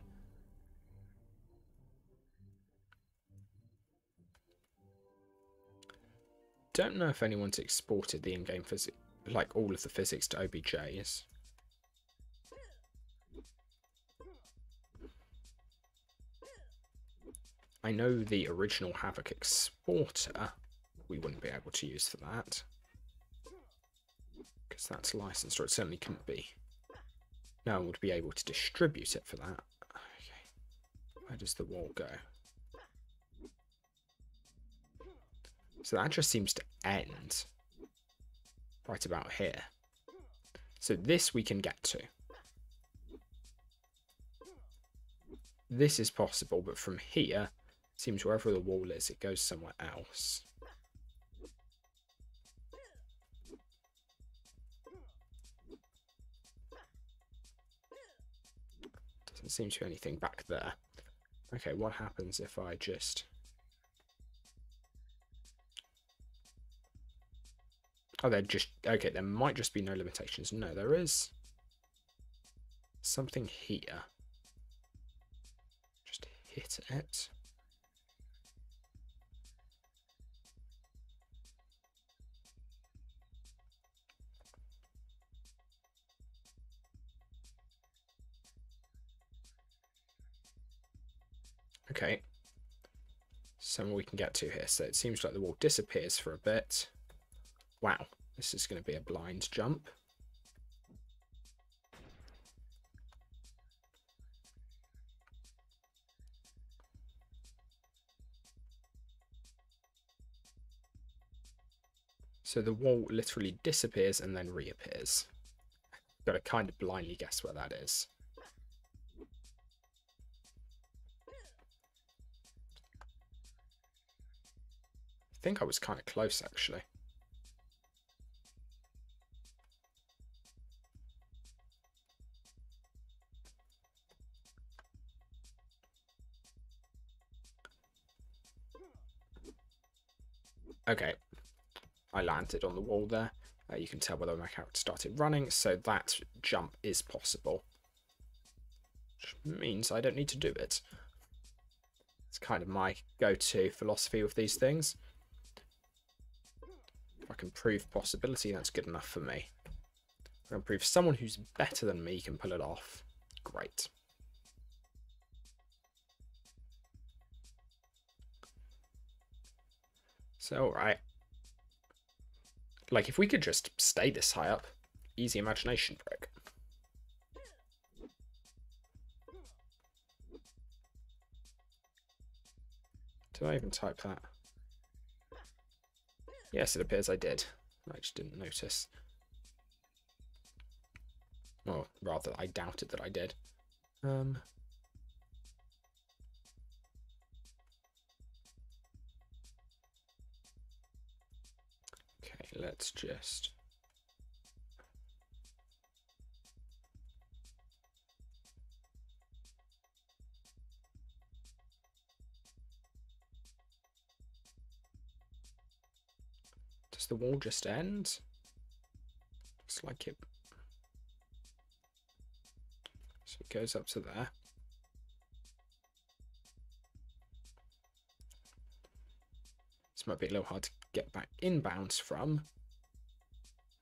Don't know if anyone's exported the in-game physics, like all of the physics to OBJs. I know the original Havoc exporter we wouldn't be able to use for that, because that's licensed, or it certainly couldn't be. No one would be able to distribute it for that. Okay, where does the wall go? So that just seems to end right about here. So this we can get to. This is possible, but from here, it seems wherever the wall is, it goes somewhere else. Doesn't seem to be anything back there. Okay, what happens if I just... Oh, they're just... Okay, there might just be no limitations. No, there is something here. Just hit it. Okay. Somewhere we can get to here. So it seems like the wall disappears for a bit. Wow, this is going to be a blind jump. So the wall literally disappears and then reappears. Got to kind of blindly guess where that is. I think I was kind of close, actually. Okay, I landed on the wall there. You can tell whether my character started running, so that jump is possible. Which means I don't need to do it. It's kind of my go-to philosophy with these things. If I can prove possibility, that's good enough for me. If I can prove someone who's better than me can pull it off, great. So, alright. Like, if we could just stay this high up, easy imagination trick. Did I even type that? Yes, it appears I did. I just didn't notice. Or rather, I doubted that I did. Okay, let's just... Does the wall just end? Looks like it. So it goes up to there. This might be a little hard to get back inbounds from.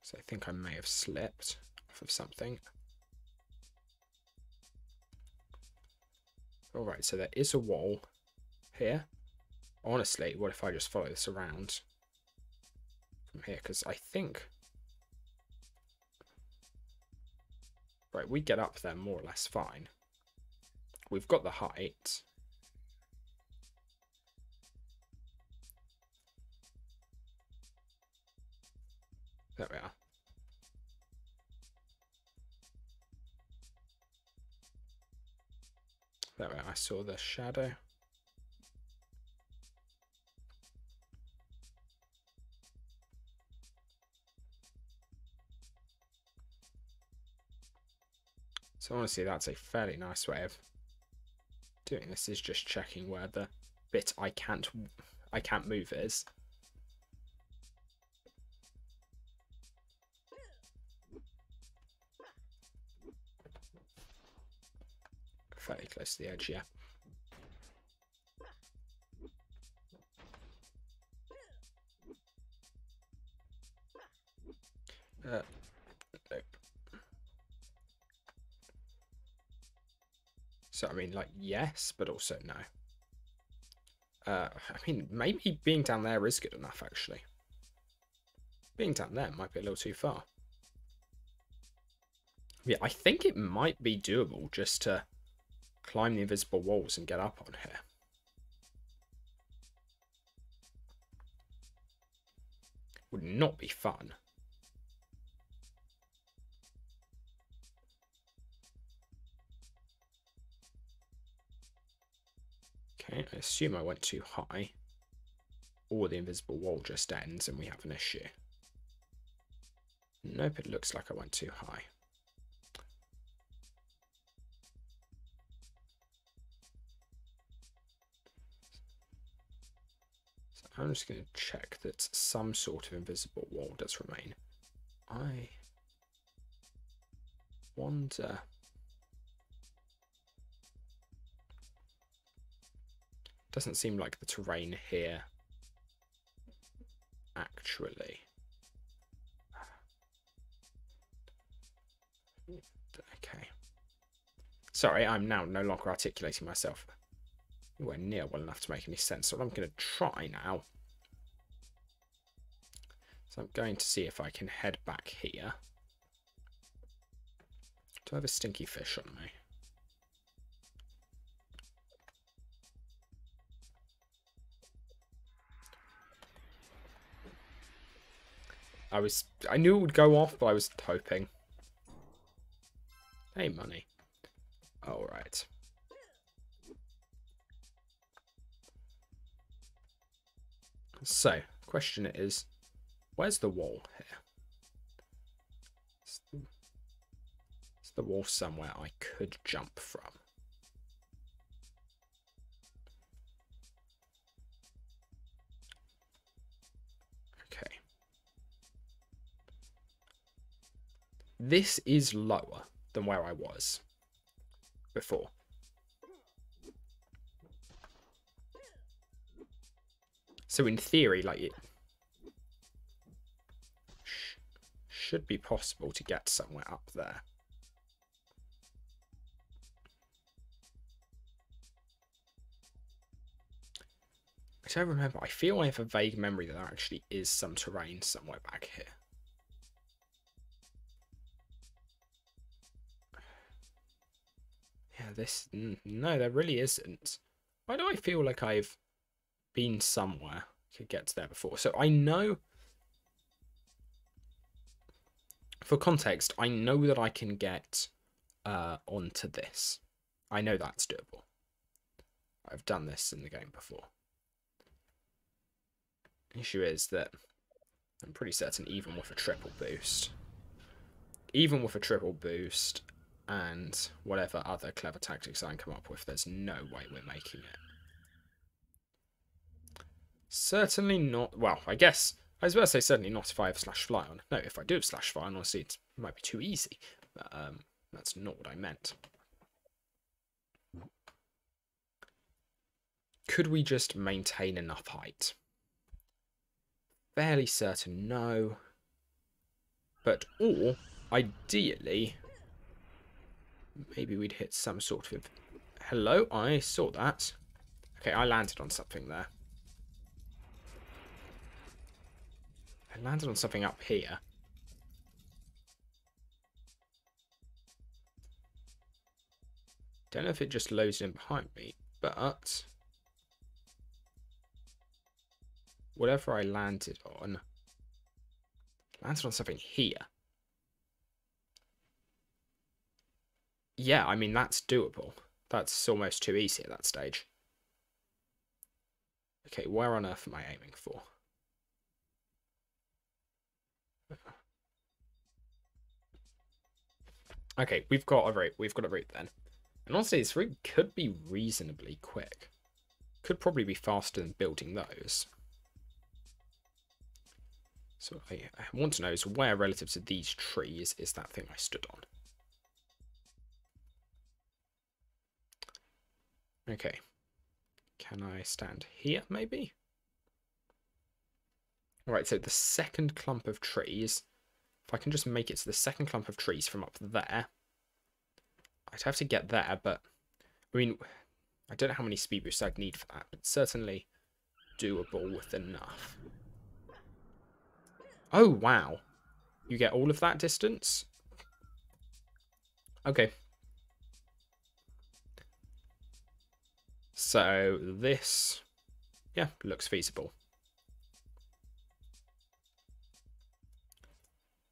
So I think I may have slipped off of something. Alright, so there is a wall here. Honestly, what if I just follow this around from here? Because I think... Right, we get up there more or less fine. We've got the height. There we are. There we are, I saw the shadow. So honestly, that's a fairly nice way of doing this, is just checking where the bit I can't move is. Fairly close to the edge, yeah. Nope. So, I mean, like, yes, but also no. I mean, maybe being down there is good enough, actually. Being down there might be a little too far. Yeah, I think it might be doable just to climb the invisible walls and get up on here. Would not be fun. Okay, I assume I went too high. Or the invisible wall just ends and we have an issue. Nope, it looks like I went too high. So I'm just going to check that some sort of invisible wall does remain. I wonder... Doesn't seem like the terrain here actually. Okay. Sorry, I'm now no longer articulating myself anywhere near well enough to make any sense. So what I'm going to try now. So I'm going to see if I can head back here. Do I have a stinky fish on me? I knew it would go off, but I was hoping. Hey, money. All right. So, question is, where's the wall here? Is the wall somewhere I could jump from? Okay. This is lower than where I was before. So in theory, like, it should be possible to get somewhere up there. I don't remember. I feel I have a vague memory that there actually is some terrain somewhere back here. Yeah, this... No, there really isn't. Why do I feel like I've been somewhere to get to there before? So I know... For context, I know that I can get onto this. I know that's doable. I've done this in the game before. The issue is that I'm pretty certain even with a triple boost, and whatever other clever tactics I can come up with, there's no way we're making it. Certainly not. Well, I guess I was about to say certainly not if I have /fly on. No, if I do have /fly on, honestly, it might be too easy. But that's not what I meant. Could we just maintain enough height? Fairly certain no. But, or, ideally, maybe we'd hit some sort of... Hello, I saw that. Okay, I landed on something there. I landed on something up here. Don't know if it just loads in behind me, but... Whatever I landed on something here. Yeah, I mean, that's doable. That's almost too easy at that stage. Okay, where on earth am I aiming for? Okay, we've got a route then. And honestly, this route could be reasonably quick. Could probably be faster than building those. So I want to know is where relative to these trees is that thing I stood on. Okay. Can I stand here, maybe? Alright, so the second clump of trees, if I can just make it to the second clump of trees from up there, I'd have to get there, but, I mean, I don't know how many speed boosts I'd need for that, but certainly doable with enough. Oh, wow. You get all of that distance? Okay. So this, yeah, looks feasible.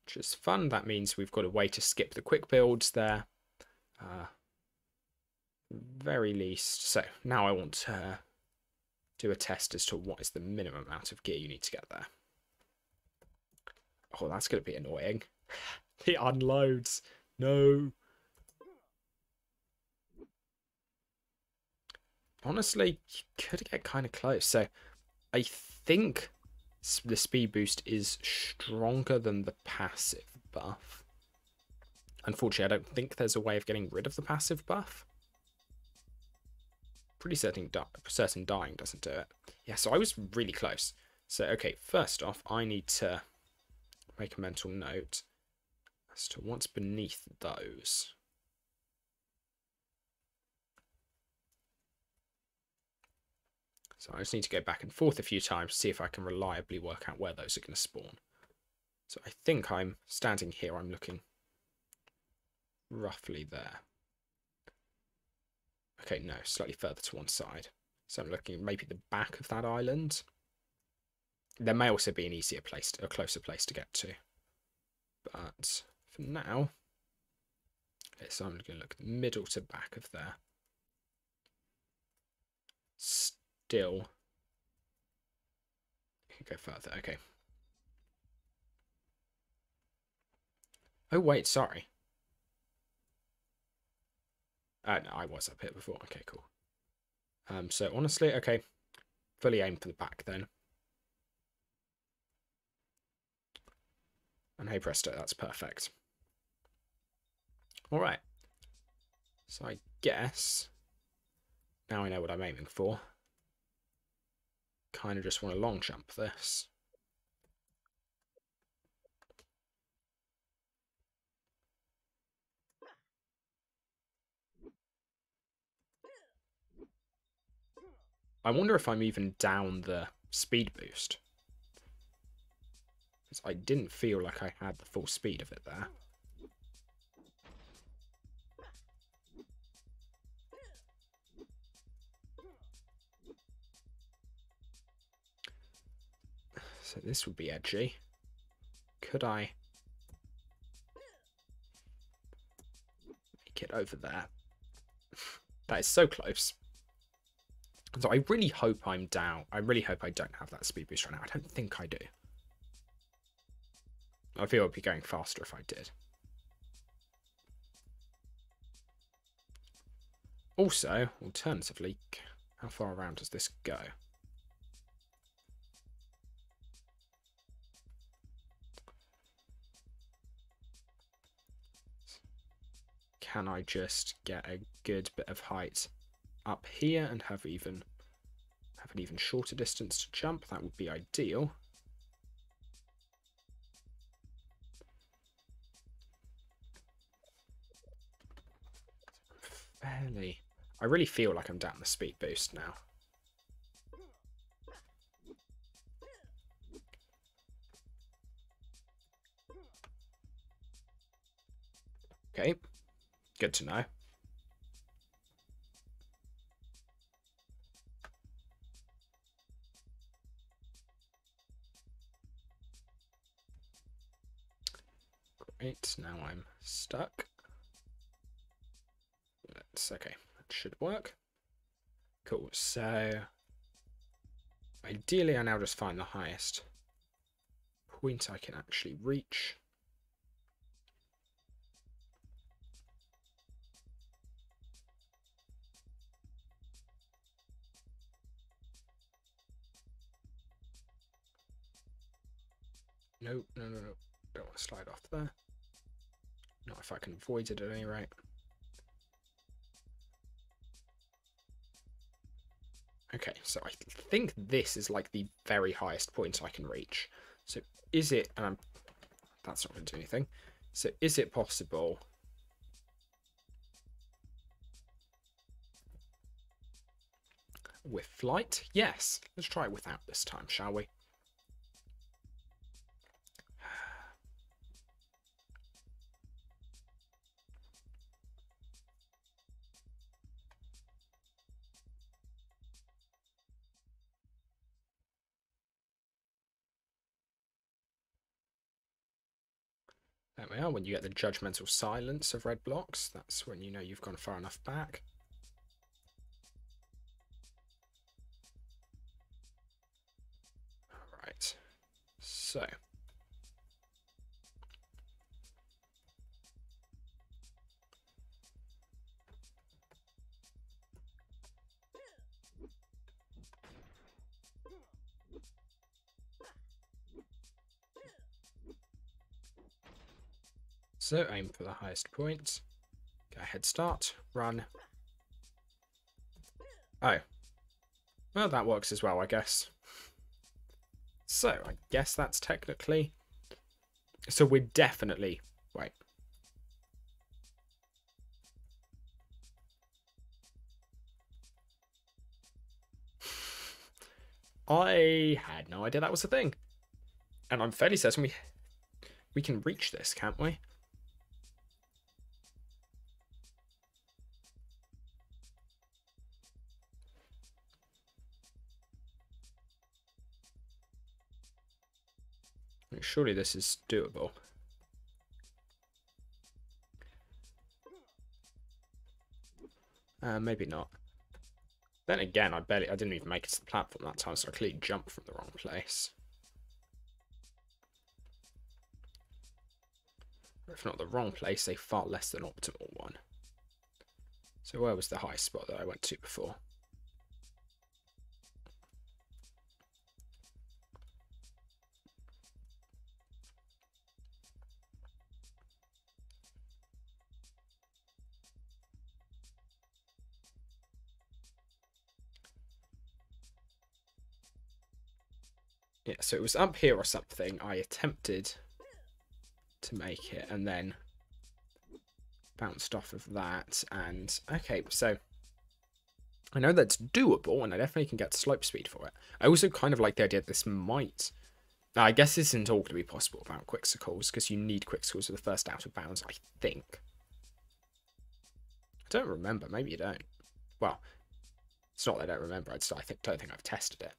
Which is fun. That means we've got a way to skip the quick builds there. Very least. So now I want to do a test as to what is the minimum amount of gear you need to get there. Oh, that's going to be annoying. It unloads. No. Honestly, you could get kind of close. So I think the speed boost is stronger than the passive buff. Unfortunately, I don't think there's a way of getting rid of the passive buff. Pretty certain dying doesn't do it. Yeah, so I was really close. So, okay, first off, I need to make a mental note as to what's beneath those. So I just need to go back and forth a few times to see if I can reliably work out where those are going to spawn. So I think I'm standing here, I'm looking roughly there. Okay, no, slightly further to one side. So I'm looking at maybe the back of that island. There may also be an easier place, a closer place to get to. But for now, okay, so I'm going to look middle to back of there. Still, you can go further. Okay. Oh wait, sorry. No, I was up here before. Okay, cool. So honestly, okay, fully aim for the back then. And hey presto, that's perfect. All right. So I guess now I know what I'm aiming for. Kind of just want to long jump this. I wonder if I'm even down the speed boost. Because I didn't feel like I had the full speed of it there. So this would be edgy. Could I make it over there? That is so close. So I really hope I'm down. I really hope I don't have that speed boost right now. I don't think I do. I feel I'd be going faster if I did. Also, alternatively, how far around does this go? Can I just get a good bit of height up here and have an even shorter distance to jump? That would be ideal. Fairly. I really feel like I'm down the speed boost now. Okay, good to know. Great, now I'm stuck. Okay, that should work. Cool, so ideally I now just find the highest point I can actually reach. No, no, no, no. Don't want to slide off there. Not if I can avoid it at any rate. Okay, so I think this is like the very highest point I can reach. So is it, and that's not going to do anything. So is it possible with flight? Yes. Let's try it without this time, shall we? There we are. When you get the judgmental silence of red blocks, that's when you know you've gone far enough back. All right. So. So aim for the highest point. Go ahead, start, run. Oh. Well, that works as well, I guess. So, I guess that's technically... So we're definitely... Wait. I had no idea that was a thing. And I'm fairly certain we can reach this, can't we? Surely this is doable. Maybe not. Then again, I didn't even make it to the platform that time, so I clearly jumped from the wrong place. Or if not the wrong place, a far less than optimal one. So where was the high spot that I went to before? Yeah, so it was up here or something. I attempted to make it and then bounced off of that. And okay, so I know that's doable and I definitely can get slope speed for it. I also kind of like the idea that this might... Now, I guess this isn't all going to be possible without Quixicles, because you need Quixicles for the first out of bounds, I think. I don't remember. Maybe you don't. Well, it's not that I don't remember. I don't think I've tested it.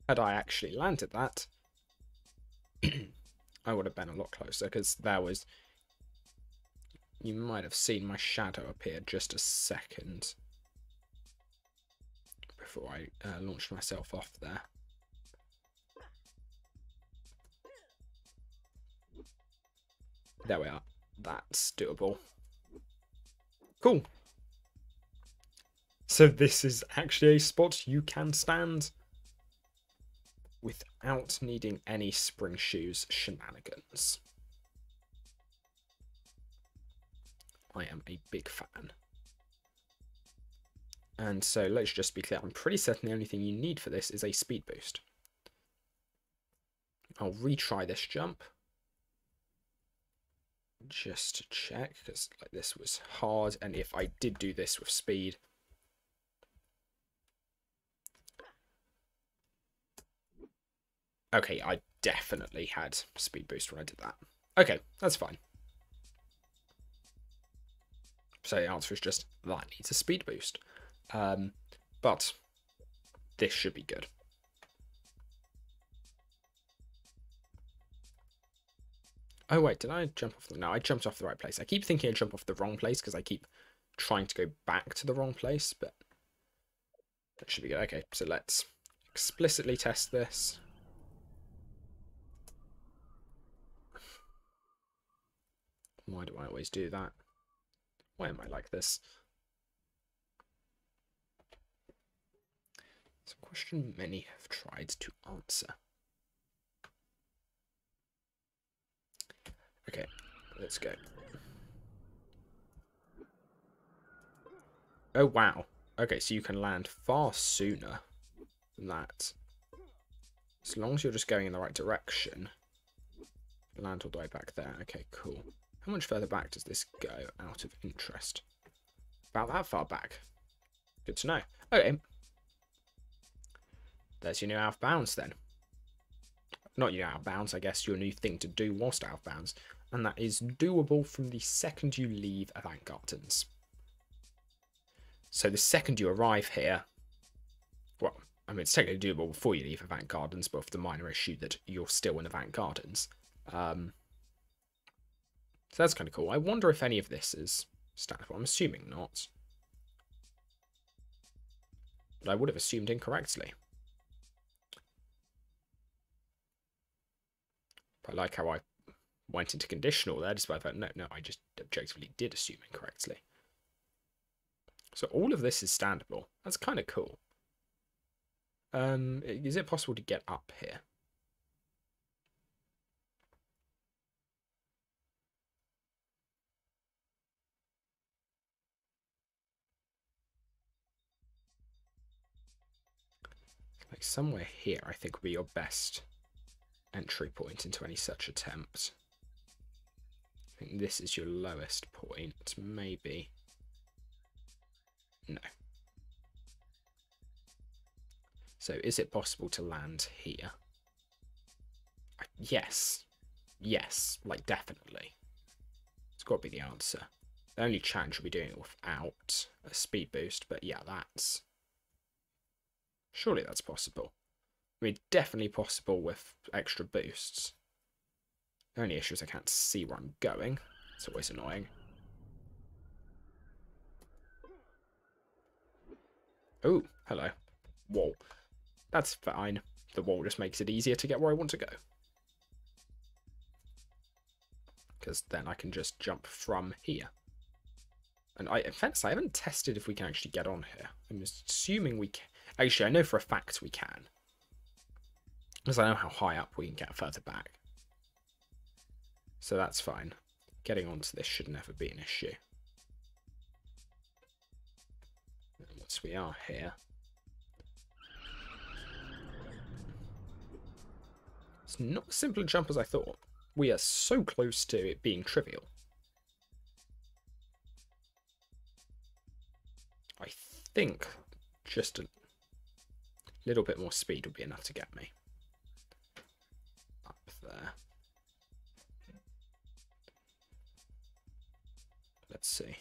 Had I actually landed that, I would have been a lot closer, because there was... You might have seen my shadow appear just a second before I launched myself off there. There we are. That's doable. Cool. So this is actually a spot you can stand without needing any spring shoes shenanigans. I am a big fan. And so let's just be clear. I'm pretty certain the only thing you need for this is a speed boost. I'll retry this jump. Just to check, because like this was hard. And if I did do this with speed... Okay, I definitely had speed boost when I did that. Okay, that's fine. So the answer is just, that needs a speed boost. But this should be good. Oh wait, did I jump off the... No, I jumped off the right place. I keep thinking I jump off the wrong place because I keep trying to go back to the wrong place, but that should be good. Okay, so let's explicitly test this. Why do I always do that? Why am I like this? It's a question many have tried to answer. Okay, let's go. Oh, wow. Okay, so you can land far sooner than that. As long as you're just going in the right direction. Land all the way back there. Okay, cool. How much further back does this go out of interest? About that far back. Good to know. Okay. There's your new out of bounds then. Not your out of bounds, I guess your new thing to do whilst out of bounds. And that is doable from the second you leave Avant Gardens. So the second you arrive here, well, I mean, it's technically doable before you leave Avant Gardens, but with the minor issue that you're still in Avant Gardens. So that's kind of cool. I wonder if any of this is standable. I'm assuming not. But I would have assumed incorrectly. But I like how I went into conditional there, despite that. No, I just objectively did assume incorrectly. So all of this is standable. That's kind of cool. Is it possible to get up here? somewhere here I think would be your best entry point into any such attempt. I think this is your lowest point, maybe. No. So is it possible to land here? Yes. Yes, like definitely. It's got to be the answer. The only challenge will be doing it without a speed boost, but yeah, that's... Surely that's possible. I mean, definitely possible with extra boosts. The only issue is I can't see where I'm going. It's always annoying. Oh, hello. Wall. That's fine. The wall just makes it easier to get where I want to go. Because then I can just jump from here. And in fact, I haven't tested if we can actually get on here. I'm assuming we can. Actually, I know for a fact we can. Because I know how high up we can get further back. So that's fine. Getting onto this should never be an issue. And once we are here... It's not as simple a jump as I thought. We are so close to it being trivial. I think just a little bit more speed would be enough to get me. Up there. Let's see.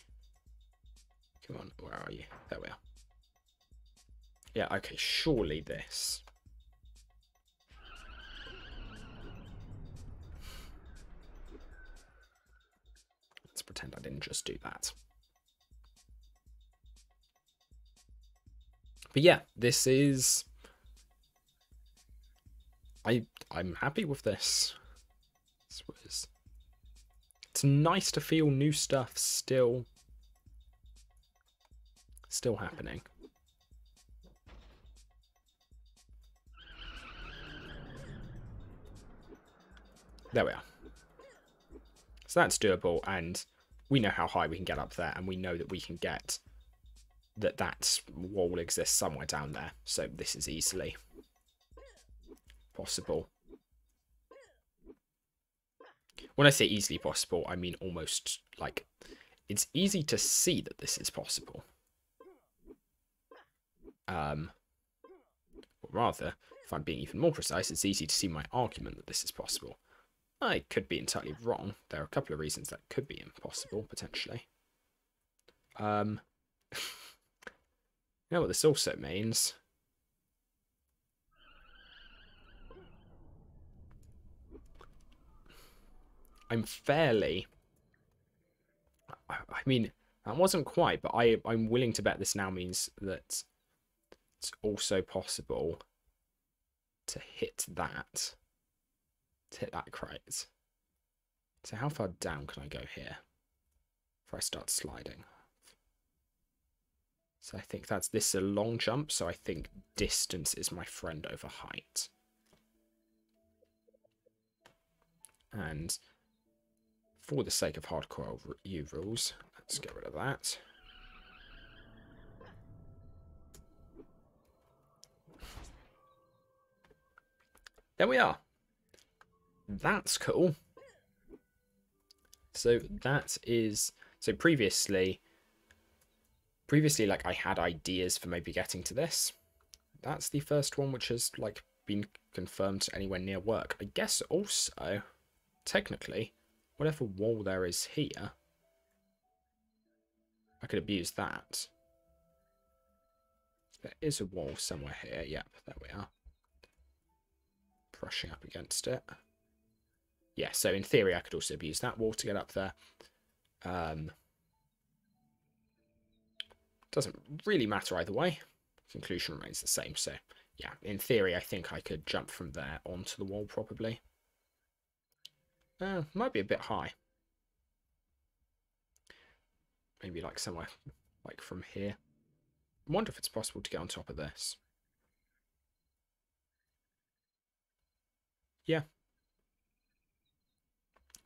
Come on, where are you? There we are. Yeah, okay, surely this. Let's pretend I didn't just do that. But yeah, this is... I'm happy with this. It's nice to feel new stuff still happening. There we are. So that's doable, and we know how high we can get up there, and we know that we can get that wall exists somewhere down there. So this is easily possible. When I say easily possible, I mean almost like it's easy to see that this is possible. Or rather, if I'm being even more precise, it's easy to see my argument that this is possible. I could be entirely wrong. There are a couple of reasons that could be impossible, potentially. You know what this also means? I'm fairly... I mean, that wasn't quite, but I'm willing to bet this now means that it's also possible to hit that. To hit that crate. So how far down can I go here before I start sliding? So I think this is a long jump, so I think distance is my friend over height. And for the sake of hardcore U rules, let's get rid of that. There we are. That's cool. So that is... So previously, like, I had ideas for maybe getting to this. That's the first one which has, like, been confirmed anywhere near work. I guess also, technically, whatever wall there is here, I could abuse that. There is a wall somewhere here. Yep, there we are. Brushing up against it. Yeah, so in theory I could also abuse that wall to get up there. Doesn't really matter either way. Conclusion remains the same. So yeah, in theory I think I could jump from there onto the wall probably. Might be a bit high. Maybe like somewhere like from here. I wonder if it's possible to get on top of this. Yeah.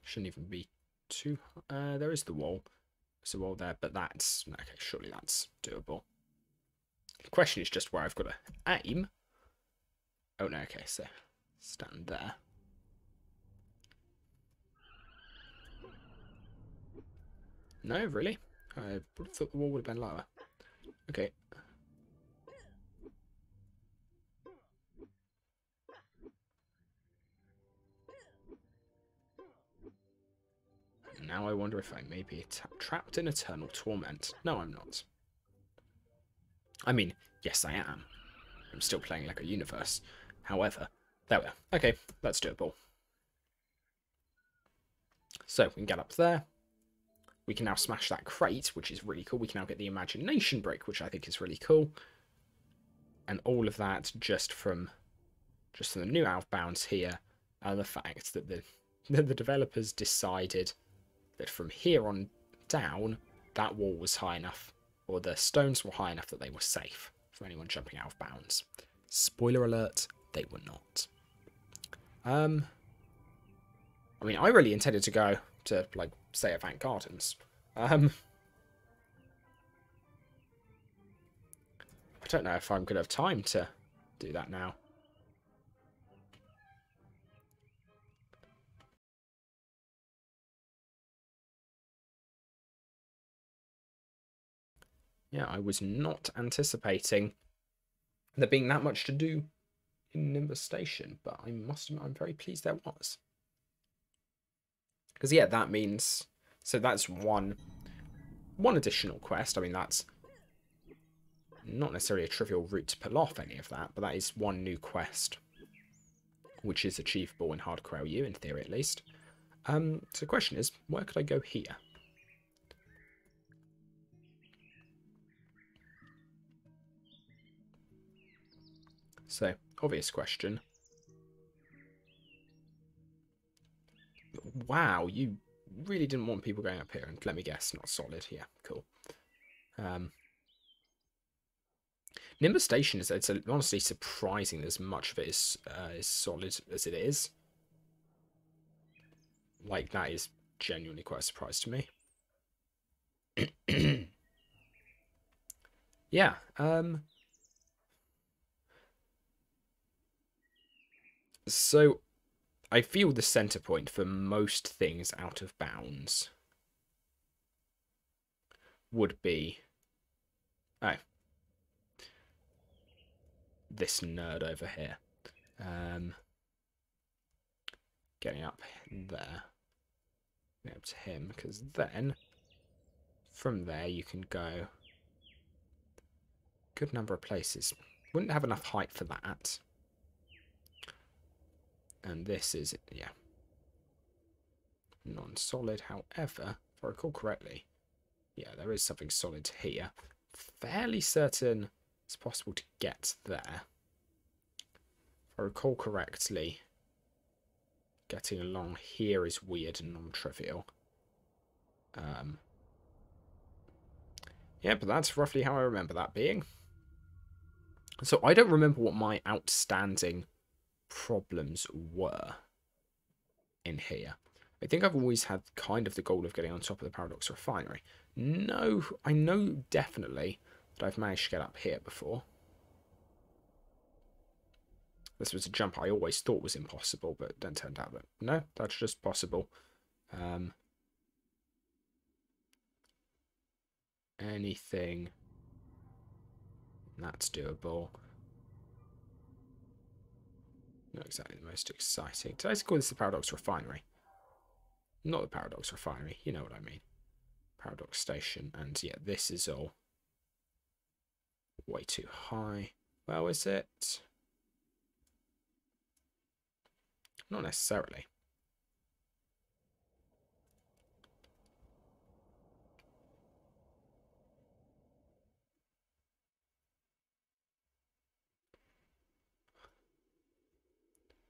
Shouldn't even be too... there is the wall. There's a wall there, but that's... Okay, surely that's doable. The question is just where I've got to aim. Oh no, okay, so stand there. No, really? I thought the wall would have been lower. Okay. Now I wonder if I may be trapped in eternal torment. No, I'm not. I mean, yes, I am. I'm still playing Lego Universe. However, there we are. Okay, let's do a ball. So, we can get up there. We can now smash that crate, which is really cool. We can now get the imagination brick, which I think is really cool. And all of that just from the new outbounds here, and the fact that the developers decided that from here on down, that wall was high enough, or the stones were high enough that they were safe from anyone jumping out of bounds. Spoiler alert, they were not. I mean, I really intended to go to, like, say, Avant Gardens. I don't know if I'm going to have time to do that now. Yeah, I was not anticipating there being that much to do in Nimbus Station, but I must admit I'm very pleased there was. Because, yeah, that means... So that's one additional quest. I mean, that's not necessarily a trivial route to pull off any of that, but that is one new quest, which is achievable in Hardcore LU, in theory at least. So the question is, where could I go here? So, obvious question. Wow, you really didn't want people going up here, and let me guess, not solid. Yeah, cool. Nimbus Station is honestly surprising as much of it is solid as it is. Like, that is genuinely quite a surprise to me. Yeah, so I feel the center point for most things out of bounds would be this nerd over here. Getting up there. Getting up to him, because then from there you can go good number of places. Wouldn't have enough height for that. And this is, yeah, non-solid. However, if I recall correctly, yeah, there is something solid here. Fairly certain it's possible to get there. If I recall correctly, getting along here is weird and non-trivial. Yeah, but that's roughly how I remember that being. So I don't remember what my outstanding problems were in here. I think I've always had kind of the goal of getting on top of the Paradox Refinery. No, I know definitely that I've managed to get up here before. This was a jump I always thought was impossible, but then turned out that, no, that's just possible. Anything that's doable. Not exactly the most exciting. Did I call this the Paradox Refinery? Not the Paradox Refinery, you know what I mean. Paradox Station, and yeah, this is all way too high. Well, is it? Not necessarily.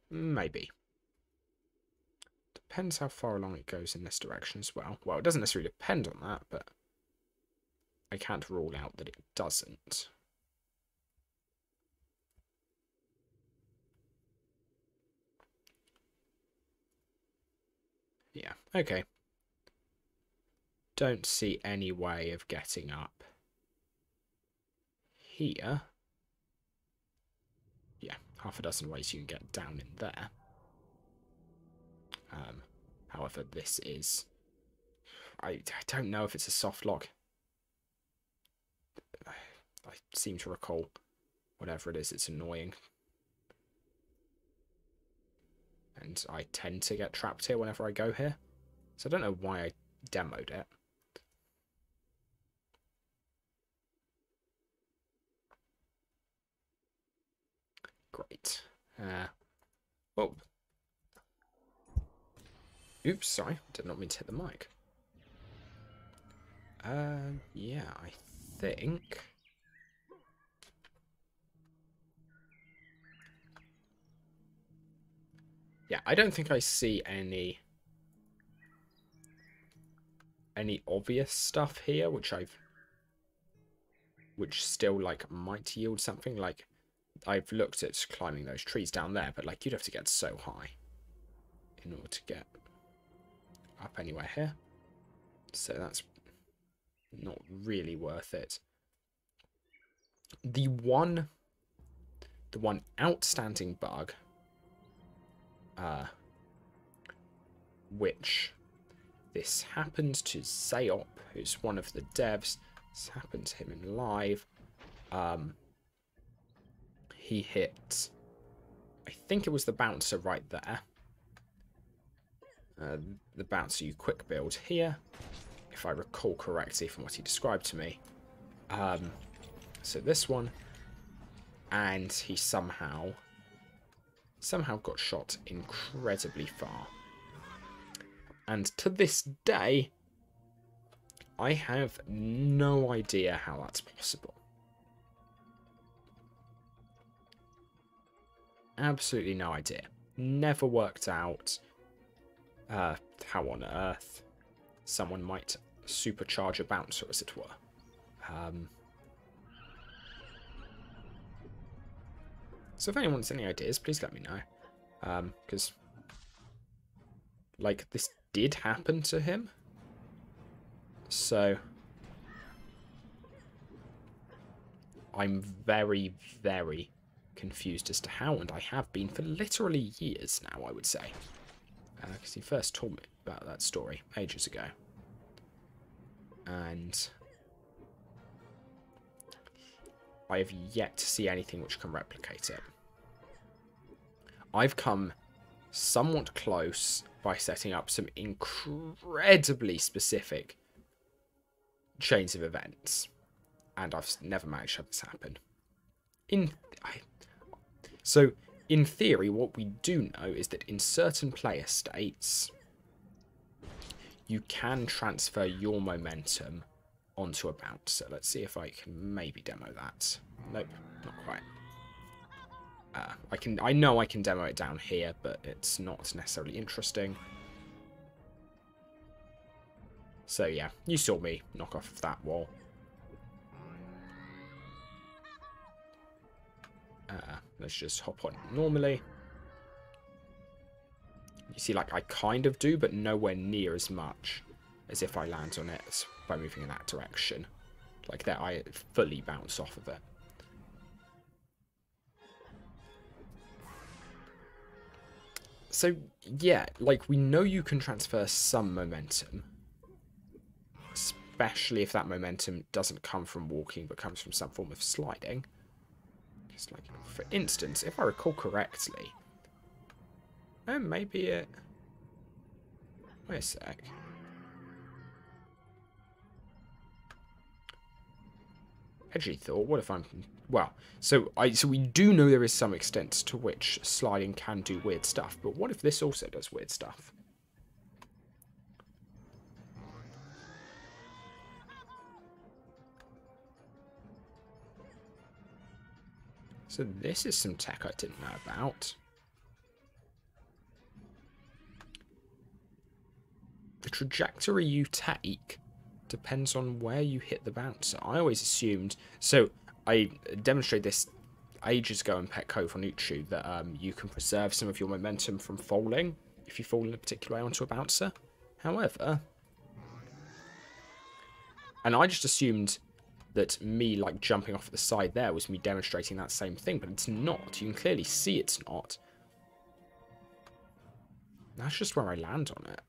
Maybe. Depends how far along it goes in this direction as well. Well, it doesn't necessarily depend on that, but I can't rule out that it doesn't. Yeah, okay. Don't see any way of getting up here. Yeah, half a dozen ways you can get down in there. However, this is... I don't know if it's a soft lock. I seem to recall, whatever it is, it's annoying. And I tend to get trapped here whenever I go here. So I don't know why I demoed it. Great. Oh. Oops, sorry. Did not mean to hit the mic. Yeah, I think... Yeah, I don't think I see any obvious stuff here, which still, like, might yield something. Like, I've looked at climbing those trees down there, but, like, you'd have to get so high in order to get up anywhere here. So that's not really worth it. The one outstanding bug, which this happened to Zayop, who's one of the devs. This happened to him in live. He hit, I think it was the bouncer right there. The bouncer you quick build here, if I recall correctly from what he described to me. So this one, and he somehow got shot incredibly far. And to this day, I have no idea how that's possible. Absolutely no idea. Never worked out how on earth someone might supercharge a bouncer, as it were. So if anyone's any ideas, please let me know. Because, like, this did happen to him. So I'm very, very confused as to how, and I have been for literally years now, I would say. Because he first told me about that story ages ago. And I have yet to see anything which can replicate it. I've come somewhat close by setting up some incredibly specific chains of events, and I've never managed to have this happen. So, in theory, what we do know is that in certain player states, you can transfer your momentum onto a bouncer. Let's see if I can maybe demo that. Nope, not quite. I know I can demo it down here, but it's not necessarily interesting. So yeah, you saw me knock off of that wall. Let's just hop on normally. You see, like, I kind of do, but nowhere near as much as if I land on it by moving in that direction. Like that, I fully bounce off of it. So, yeah, like, we know you can transfer some momentum. Especially if that momentum doesn't come from walking, but comes from some form of sliding. Just like, for instance, if I recall correctly, maybe it... Wait a sec. Edgy thought, what if I'm... Well, so we do know there is some extent to which sliding can do weird stuff, but what if this also does weird stuff? So this is some tech I didn't know about. The trajectory you take depends on where you hit the bouncer. I always assumed... So I demonstrated this ages ago in Pet Cove on YouTube, that you can preserve some of your momentum from falling if you fall in a particular way onto a bouncer. However... And I just assumed that me like jumping off at the side there was me demonstrating that same thing, but it's not. You can clearly see it's not. That's just where I land on it.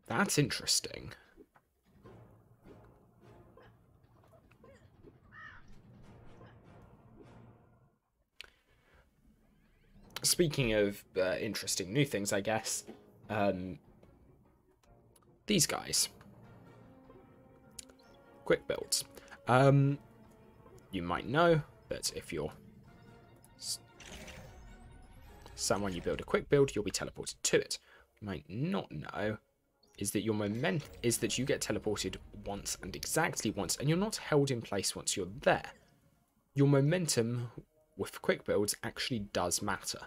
That's interesting. Speaking of interesting new things, I guess, these guys. Quick builds. You might know that if you're someone you build a quick build, you'll be teleported to it. You might not know is that your momentum is that you get teleported once and exactly once, and you're not held in place once you're there. Your momentum with quick builds actually does matter.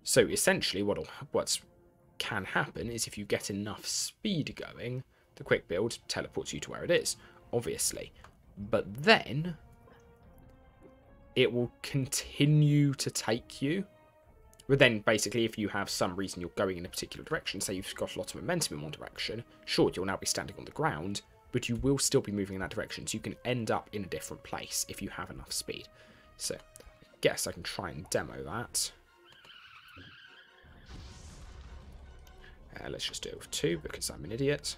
So essentially what can happen is if you get enough speed going, the quick build teleports you to where it is, obviously. But then it will continue to take you. But then basically if you have some reason you're going in a particular direction, say you've got a lot of momentum in one direction, sure, you'll now be standing on the ground, but you will still be moving in that direction, so you can end up in a different place if you have enough speed. So I guess I can try and demo that. Let's just do it with 2 because I'm an idiot.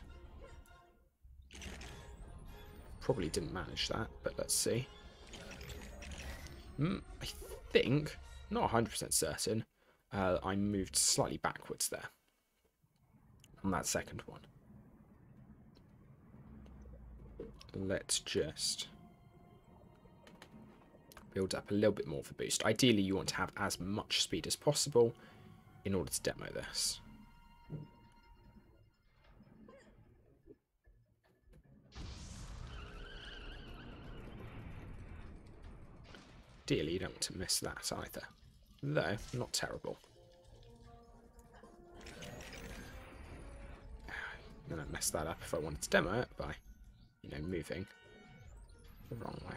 Probably didn't manage that, but let's see. I think, not 100% certain, I moved slightly backwards there on that second one. Let's just build up a little bit more of a boost. Ideally, you want to have as much speed as possible in order to demo this. Ideally, you don't want to miss that either. Though, not terrible. Then I messed that up if I wanted to demo it by, moving the wrong way.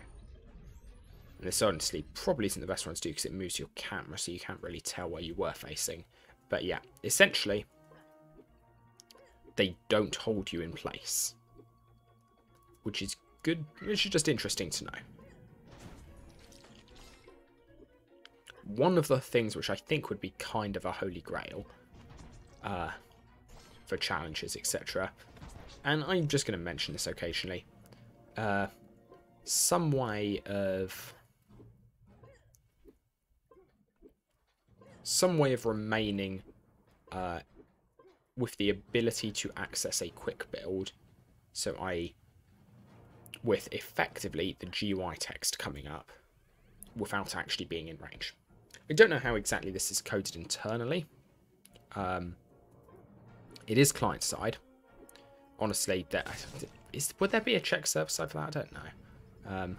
And this honestly probably isn't the best one to do because it moves your camera, so you can't really tell where you were facing. But yeah, essentially, they don't hold you in place. Which is good, which is just interesting to know. One of the things which I think would be kind of a holy grail for challenges, etc. And I'm just going to mention this occasionally. Some way of remaining with the ability to access a quick build. So with effectively the GUI text coming up without actually being in range. I don't know how exactly this is coded internally. It is client-side. Honestly, would there be a check server-side for that? I don't know.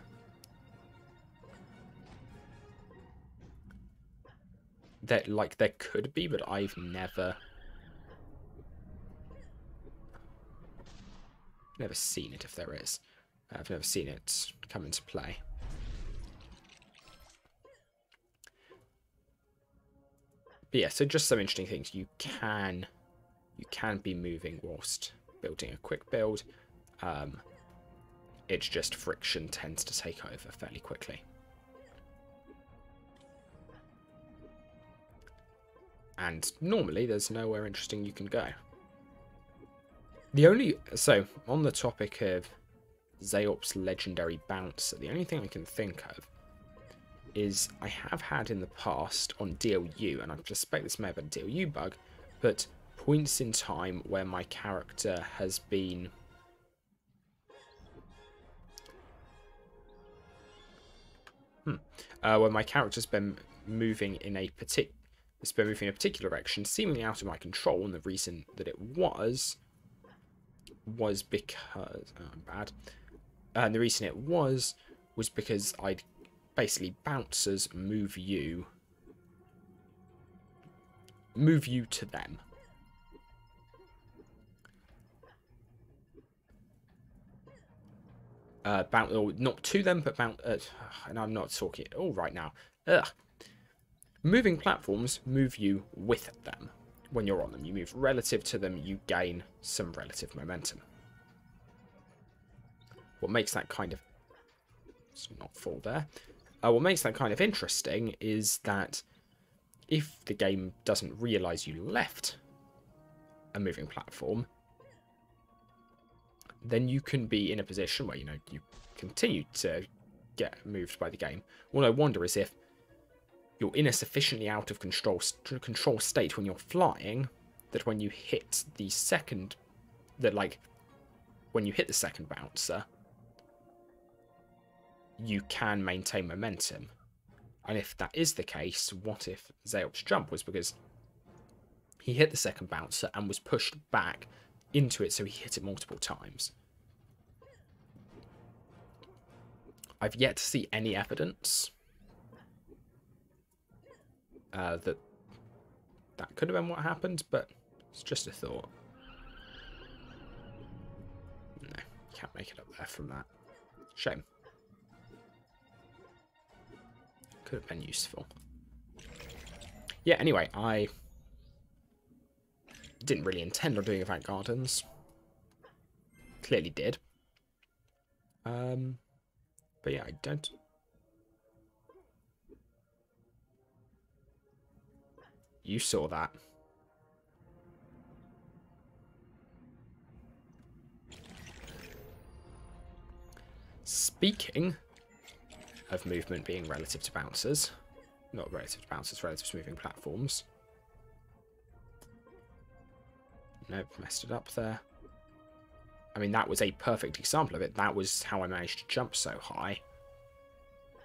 There could be, but I've never seen it if there is. I've never seen it come into play. But yeah, so just some interesting things. You can be moving whilst building a quick build. It's just friction tends to take over fairly quickly. And normally there's nowhere interesting you can go. So on the topic of Zeop's legendary bouncer, the only thing I can think of is I have had in the past on DLU, and I suspect this may have been a DLU bug, but points in time where my character has been where my character's been moving in a particular direction, seemingly out of my control, and the reason that it was because and the reason it was because I'd basically bouncers move you to them. Not to them, but and I'm not talking all right now. Moving platforms move you with them, when you're on them. You move relative to them, you gain some relative momentum. What makes that kind of... Let's not fall there. What makes that kind of interesting is that if the game doesn't realise you left a moving platform, then you can be in a position where, you know, you continue to get moved by the game. All I wonder is if you're in a sufficiently out of control state when you're flying that when you hit the second... That, like, when you hit the second bouncer, you can maintain momentum. And if that is the case, what if Zeop's jump was because he hit the second bouncer and was pushed back into it, so he hit it multiple times? I've yet to see any evidence that could have been what happened, but it's just a thought. No, can't make it up there from that. Shame. Could have been useful. Yeah, anyway, I didn't really intend on doing Avant Gardens. Clearly did. But yeah, I don't... You saw that. Speaking of movement being relative to bouncers, not relative to bouncers, relative to moving platforms. Nope, messed it up there. I mean, that was a perfect example of it. That was how I managed to jump so high.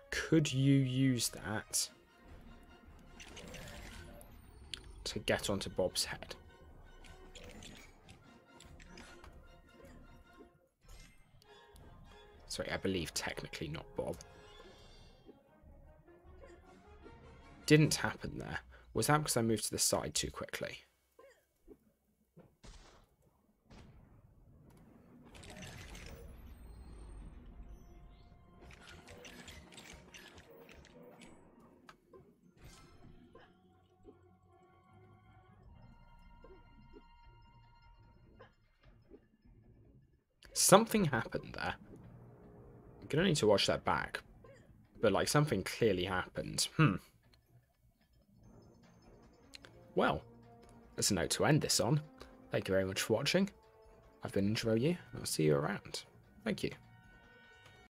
Could you use that to get onto Bob's head? Sorry, I believe technically not Bob. Didn't happen there. Was that because I moved to the side too quickly? Something happened there. I'm gonna need to watch that back. But, like, something clearly happened. Well, that's a note to end this on. Thank you very much for watching. I've been Intro You, and I'll see you around. Thank you.